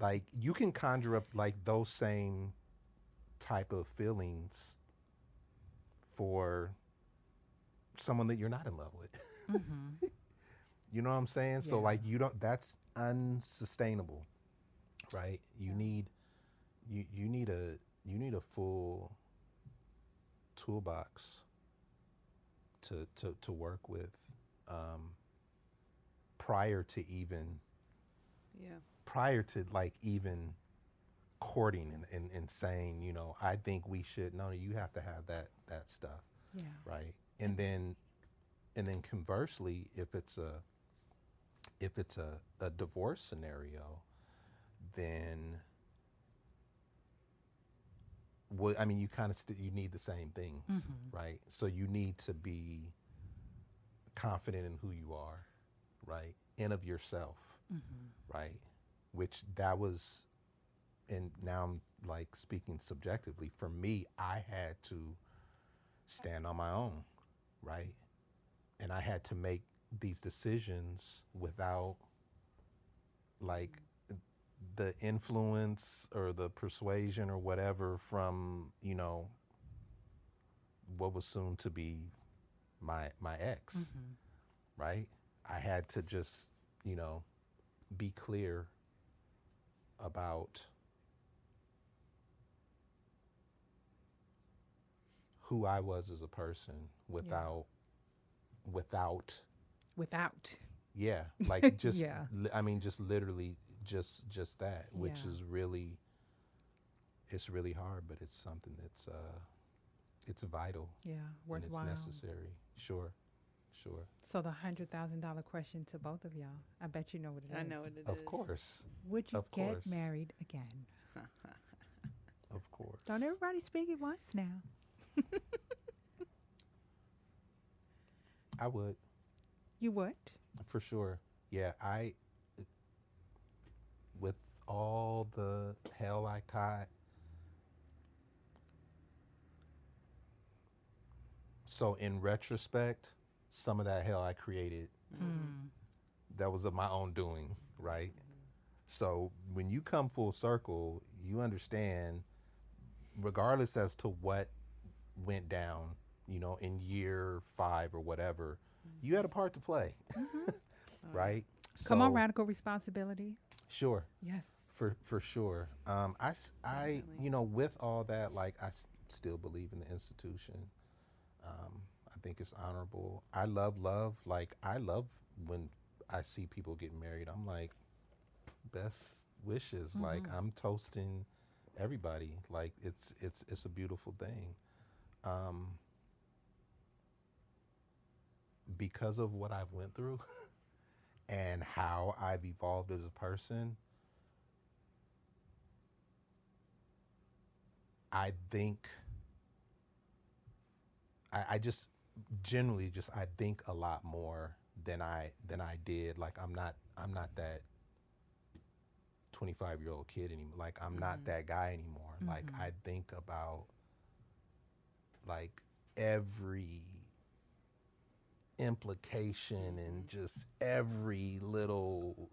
Like you can conjure up like those same type of feelings for someone that you're not in love with. You know what I'm saying? So like that's unsustainable, right? You need a full toolbox to work with prior to like even courting and saying, I think we should. No, you have to have that stuff. Yeah. Right. And then conversely, if it's a divorce scenario, then well, I mean, you kind of you need the same things, right? So you need to be confident in who you are, right? And of yourself, right? Which that was, and now I'm like speaking subjectively. For me, I had to stand on my own, right? And I had to make these decisions without like the influence or the persuasion or whatever from, what was soon to be my ex, right? I had to just, be clear about who I was as a person without Without. yeah, like just Yeah. I mean just literally just that, which Yeah. is really, it's really hard, but it's something that's it's vital Yeah. and it's Worthwhile. necessary. Sure. Sure. So the $100,000 question to both of y'all. I bet you know what it is. I know what it is. Of course. Would you Of get course. married again? Of course. Don't everybody speak at once now. I would, You would? for sure. Yeah, with all the hell I caught. So in retrospect, some of that hell I created, that was of my own doing, right? So when you come full circle, you understand, regardless as to what went down, in year 5 or whatever, you had a part to play, right? Come on, So, radical responsibility. sure, Yes. for sure. With all that, like, still believe in the institution. I think it's honorable. I love love. Like, I love when I see people getting married. I'm like, best wishes. Like, I'm toasting everybody. Like, it's a beautiful thing. Because of what I've went through and how I've evolved as a person, I think I just generally just I think a lot more than I did. Like, I'm not that 25-year-old kid anymore. Like, I'm not that guy anymore. Like, I think about like every implication and just every little,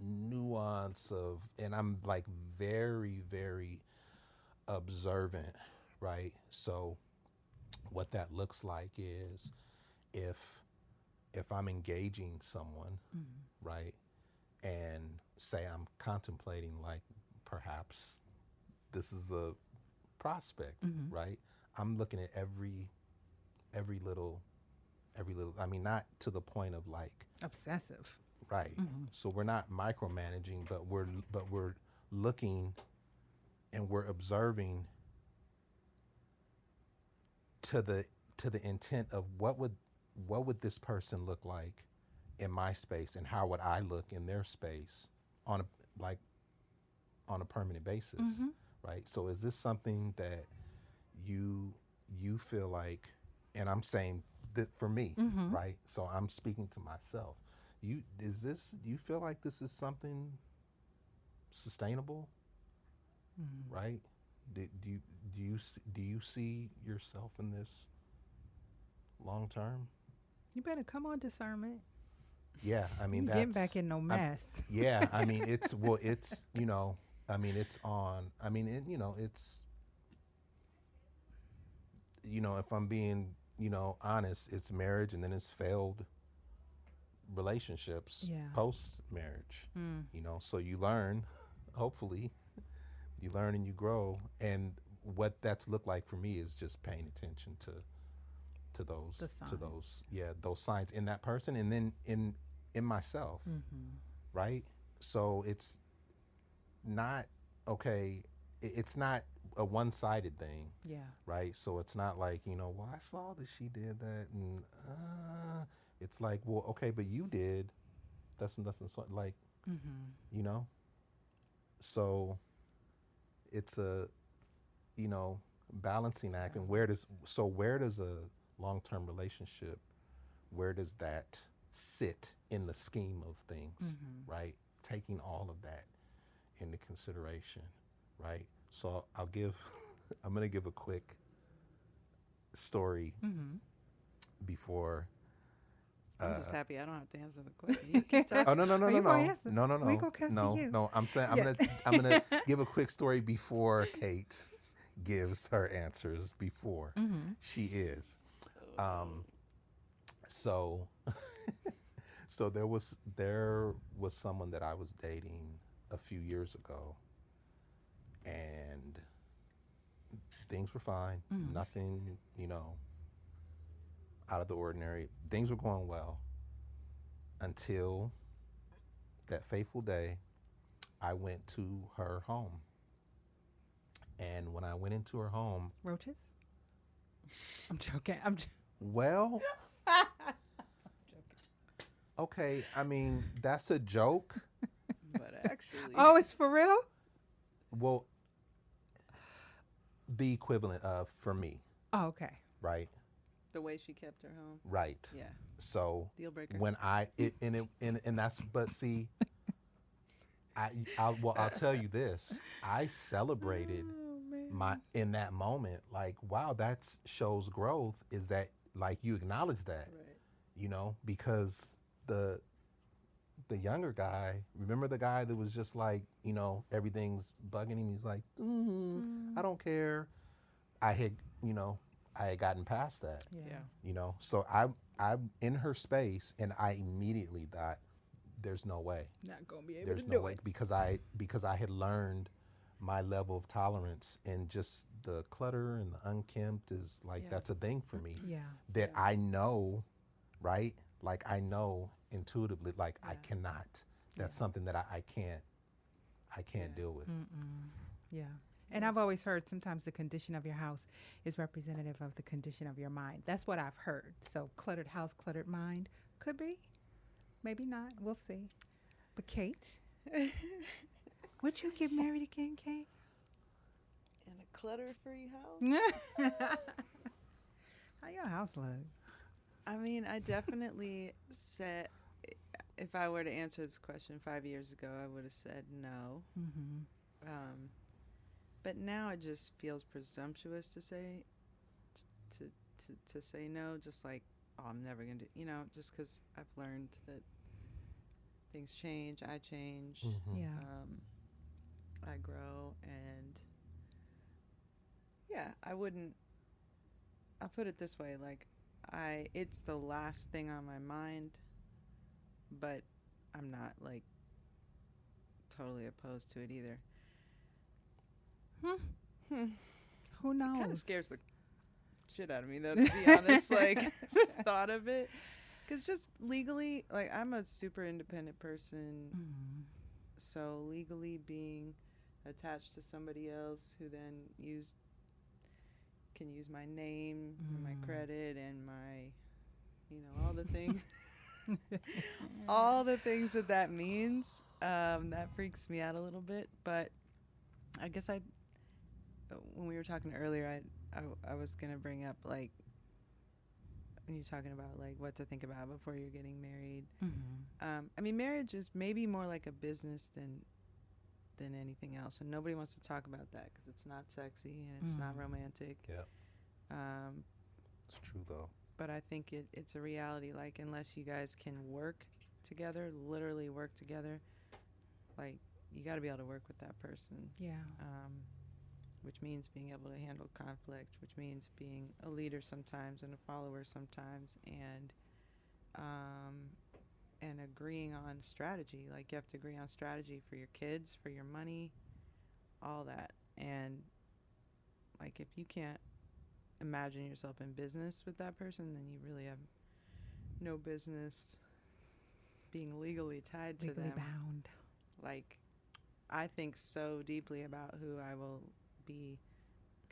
nuance of, and I'm like very, very observant, right? So what that looks like is if I'm engaging someone, right, and say I'm contemplating, like, perhaps this is a prospect, right? I'm looking at every little, I mean, not to the point of like, Obsessive. right. So we're not micromanaging, but we're looking and we're observing to the intent of what would this person look like in my space, and how would I look in their space on a permanent basis, right? So is this something that you feel like, and I'm saying that for me, right? So I'm speaking to myself. Do you feel like this is something sustainable, right? Do you see yourself in this long term? You better come on, discernment. Yeah, I mean, You that's getting back in no mess. yeah, I mean, it's I mean, it's on. I mean, it's if I'm being honest, it's marriage, and then it's failed relationships Yeah. post marriage. So you learn, hopefully, you learn and you grow, and what that's looked like for me is just paying attention to those those signs in that person, and then in myself, right? So it's not okay. It's not a one-sided thing, Yeah. right? So it's not like, well, I saw that she did that, and it's like, well, okay, but you did that's and so, like, so it's a balancing act. And where does a long-term relationship, where does that sit in the scheme of things, right? Taking all of that into consideration, right? So I'm going to give a quick story before. I'm just happy I don't have to answer the question. You keep talking. Oh no Are you gonna answer? We gonna come to you. no! I'm saying Yeah. I'm gonna give a quick story before Kate gives her answers. Before she is, so so there was someone that I was dating a few years ago, and things were fine. Nothing, out of the ordinary. Things were going well until that fateful day I went to her home. And when I went into her home, Roaches? I'm joking. well, okay, I mean, that's a joke. But actually, Oh, it's for real? Well, the equivalent of for me, Oh, okay. right? the way she kept her home. Right. Yeah. So Deal breaker. when and that's, but see, I'll tell you this. I celebrated in that moment, like, wow, that shows growth, is that like you acknowledge that, Right. because the younger guy, remember the guy that was just like, everything's bugging him. He's like, I don't care. I had, I had gotten past that, Yeah. So I'm in her space, and I immediately thought, there's no way. Not gonna be able There's to no do way, it. because I had learned my level of tolerance, and just the clutter and the unkempt is like, Yeah. that's a thing for me. Yeah. That Yeah. I know, right? Like I know intuitively, like I Yeah. cannot. That's Yeah. something that I can't Yeah. deal with. Yeah. And I've always heard sometimes the condition of your house is representative of the condition of your mind. That's what I've heard. So cluttered house, cluttered mind. Could be. Maybe not. We'll see. But Kate, would you get married again, Kate? In a clutter-free house. How your house look? I mean, I definitely said, if I were to answer this question 5 years ago, I would have said no. But now it just feels presumptuous to say to say no. Just like, oh, I'm never gonna do. Just because I've learned that things change, I change, Yeah. I grow, and yeah, I wouldn't. I'll put it this way: like, it's the last thing on my mind, but I'm not like totally opposed to it either. Who knows? Kind of scares the shit out of me, though, to be honest. Like, the thought of it, because just legally, like, I'm a super independent person, so legally being attached to somebody else who then can use my name and my credit and my, all the things, all the things that means. That freaks me out a little bit, but I guess when we were talking earlier, I was gonna bring up, like, when you're talking about like what to think about before you're getting married. I mean, marriage is maybe more like a business than anything else, and nobody wants to talk about that because it's not sexy and it's not romantic. Yeah. It's true though. But I think it's a reality. Like, unless you guys can work together, literally work together, like, you got to be able to work with that person. Yeah. Which means being able to handle conflict, which means being a leader sometimes and a follower sometimes, and agreeing on strategy. Like, you have to agree on strategy for your kids, for your money, all that. And like, if you can't imagine yourself in business with that person, then you really have no business being legally tied to them. Legally bound. Like, I think so deeply about who I will be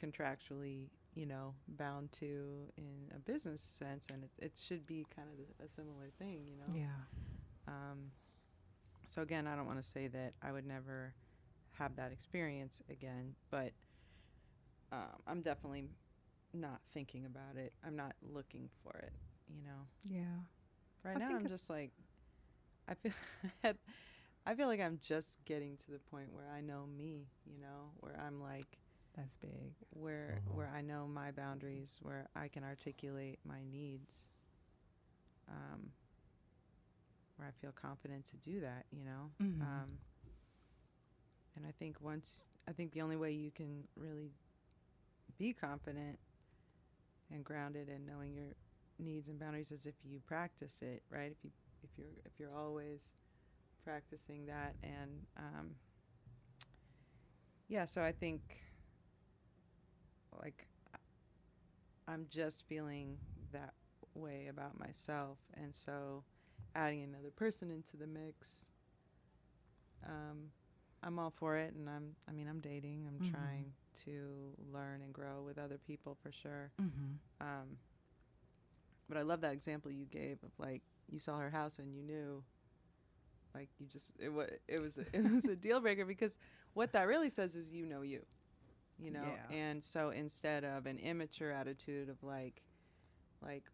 contractually, bound to in a business sense, and it should be kind of a similar thing, Yeah. So again, I don't want to say that I would never have that experience again, but I'm definitely not thinking about it. I'm not looking for it, you know. Yeah. Right I now think I'm it's- just like I feel I feel like I'm just getting to the point where I know me, you know, where I'm like That's big. where I know my boundaries, where I can articulate my needs, um, where I feel confident to do that, you know. Mm-hmm. And I think the only way you can really be confident and grounded and knowing your needs and boundaries is if you practice it, right? If you're always practicing that, and yeah, so I think like I'm just feeling that way about myself, and so adding another person into the mix, I'm all for it, and I'm dating, I'm trying to learn and grow with other people for sure. Mm-hmm. But I love that example you gave of like you saw her house and you knew, like you just it was a deal breaker, because what that really says is you know, you know. Yeah. And so instead of an immature attitude of like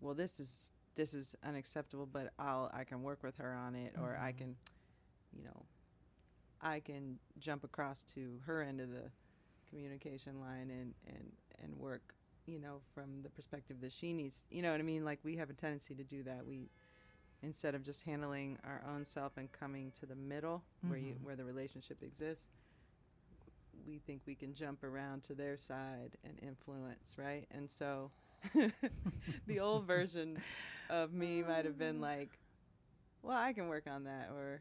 well, this is unacceptable, but I can work with her on it, or I can, you know, I can jump across to her end of the communication line and work, you know, from the perspective that she needs, you know what I mean? Like we have a tendency to do that. We, instead of just handling our own self and coming to the middle where the relationship exists, we think we can jump around to their side and influence, right? And so the old version of me might have been like, well, I can work on that, or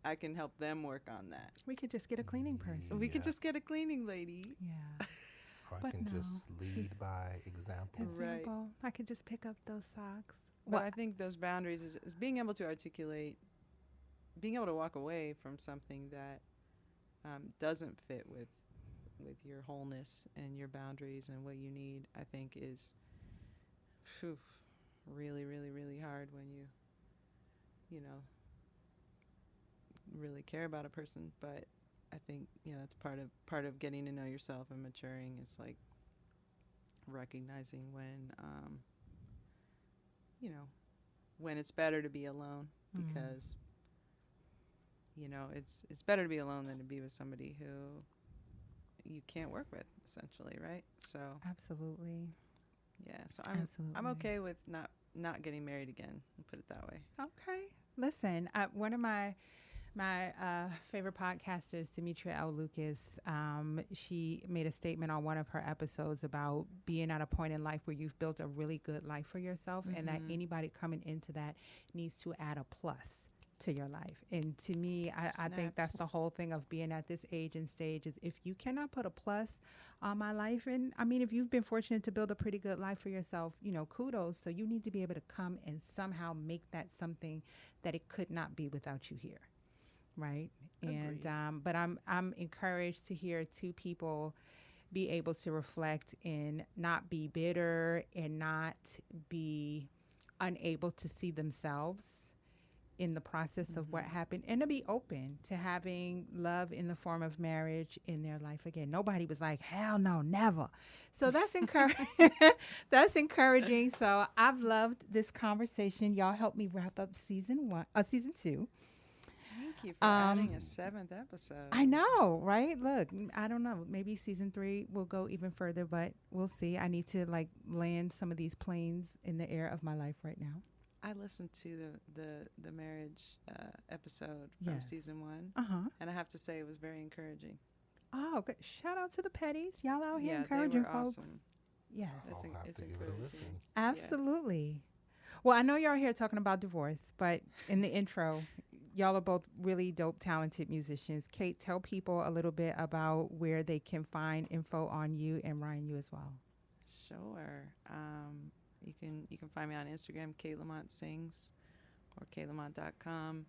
I can help them work on that. We could just get a cleaning person. We could Yeah. just get a cleaning lady. Yeah. Or I But can no, just lead by example. Right. Example. I could just pick up those socks. But I think those boundaries is being able to articulate, being able to walk away from something that doesn't fit with your wholeness and your boundaries and what you need, I think is phew, really, really, really hard when you know, really care about a person. But I think, you know, that's part of getting to know yourself and maturing. Is like recognizing when you know, when it's better to be alone, because you know, it's better to be alone than to be with somebody who you can't work with, essentially, right? So Absolutely. yeah, so Absolutely. I'm okay with not getting married again, I'll put it that way. Okay. Listen, one of my favorite podcasters, Demetria L. Lucas, she made a statement on one of her episodes about being at a point in life where you've built a really good life for yourself, and that anybody coming into that needs to add a plus to your life. And to me, I think that's Snaps. the whole thing of being at this age and stage, is if you cannot put a plus on my life, and I mean, if you've been fortunate to build a pretty good life for yourself, you know, kudos. So you need to be able to come and somehow make that something that it could not be without you here. Right. Agreed. And but I'm encouraged to hear two people be able to reflect and not be bitter and not be unable to see themselves in the process of what happened, and to be open to having love in the form of marriage in their life again. Nobody was like, hell no, never. So that's encouraging. That's encouraging. So I've loved this conversation. Y'all helped me wrap up season 2. Thank you for adding a 7th episode. I know, right? Look, I don't know. Maybe season 3 will go even further, but we'll see. I need to like land some of these planes in the air of my life right now. I listened to the marriage episode from Yes. season 1, Uh-huh. and I have to say it was very encouraging. Oh, good. Shout out to the Petties. Y'all out here Yeah, they encouraging were folks. awesome. Yes. That's I'll have it's to give it a encouraging. listen. Absolutely. Well, I know y'all are here talking about divorce, but in the intro, y'all are both really dope, talented musicians. Kate, tell people a little bit about where they can find info on you, and Ryan, you as well. Sure. You can find me on Instagram, Kate Lamont Sings, or katelamont.com.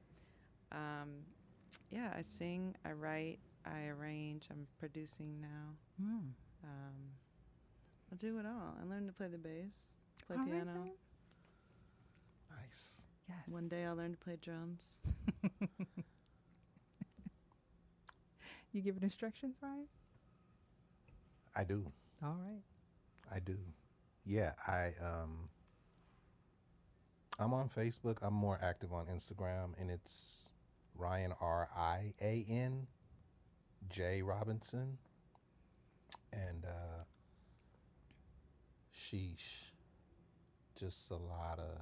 Yeah, I sing, I write, I arrange, I'm producing now. I do it all. I learned to play the bass, play All right, piano. then. Nice. Yes. One day I'll learn to play drums. You giving instructions, Ryan? I do. All right. I do. Yeah, I'm on Facebook. I'm more active on Instagram, and it's Ryan Rian J Robinson, and sheesh, just a lot of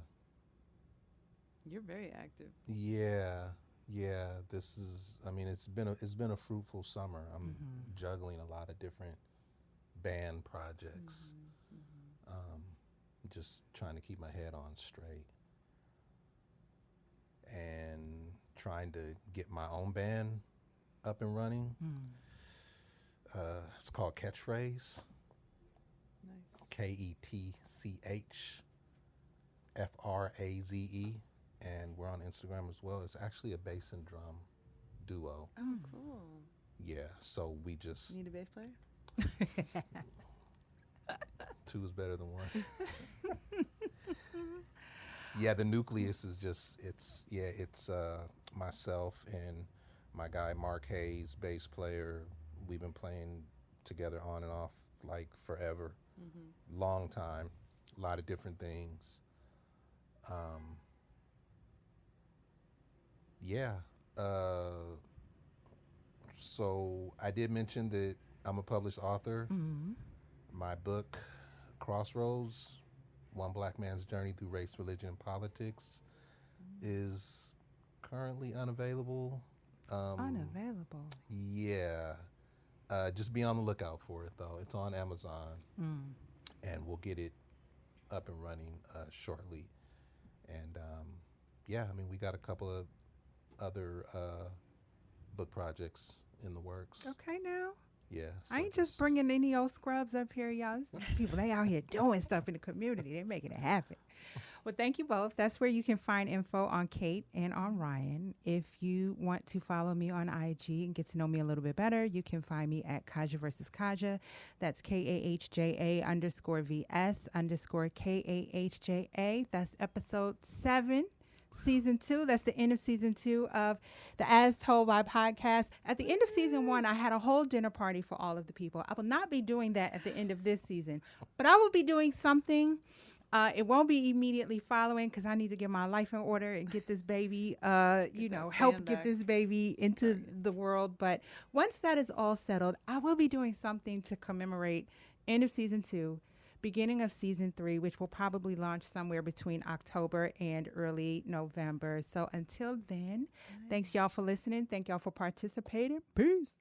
You're very active. yeah, yeah. This is. I mean, it's been a fruitful summer. I'm juggling a lot of different band projects. Just trying to keep my head on straight and trying to get my own band up and running. It's called Catchphrase. Nice. KETCHFRAZE, and we're on Instagram as well. It's actually a bass and drum duo. Oh, cool. Yeah, so we just Need a bass player? two is better than one. Yeah, the nucleus is just it's myself and my guy Mark Hayes, bass player. We've been playing together on and off like forever, long time, a lot of different things. Yeah. So I did mention that I'm a published author. My book, Crossroads, One Black Man's Journey Through Race, Religion, and Politics, is currently unavailable. Unavailable. Yeah. Just be on the lookout for it, though. It's on Amazon, and we'll get it up and running shortly. And yeah, I mean, we got a couple of other book projects in the works. Okay, now. Yeah. I ain't just bringing any old scrubs up here, y'all. This is people, they out here doing stuff in the community. They're making it happen. Well, thank you both. That's where you can find info on Kate and on Ryan. If you want to follow me on IG and get to know me a little bit better, you can find me at Kahja versus Kahja. That's KAHJA_VS_KAHJA. That's episode 7. Season 2. That's the end of season 2 of the As Told by podcast. At the end of season 1, I had a whole dinner party for all of the people. I will not be doing that at the end of this season, but I will be doing something. It won't be immediately following because I need to get my life in order and get this baby, help get this baby into the world. But once that is all settled, I will be doing something to commemorate end of season 2. Beginning of season 3, which will probably launch somewhere between October and early November. So until then, thanks y'all for listening. Thank y'all for participating. Peace.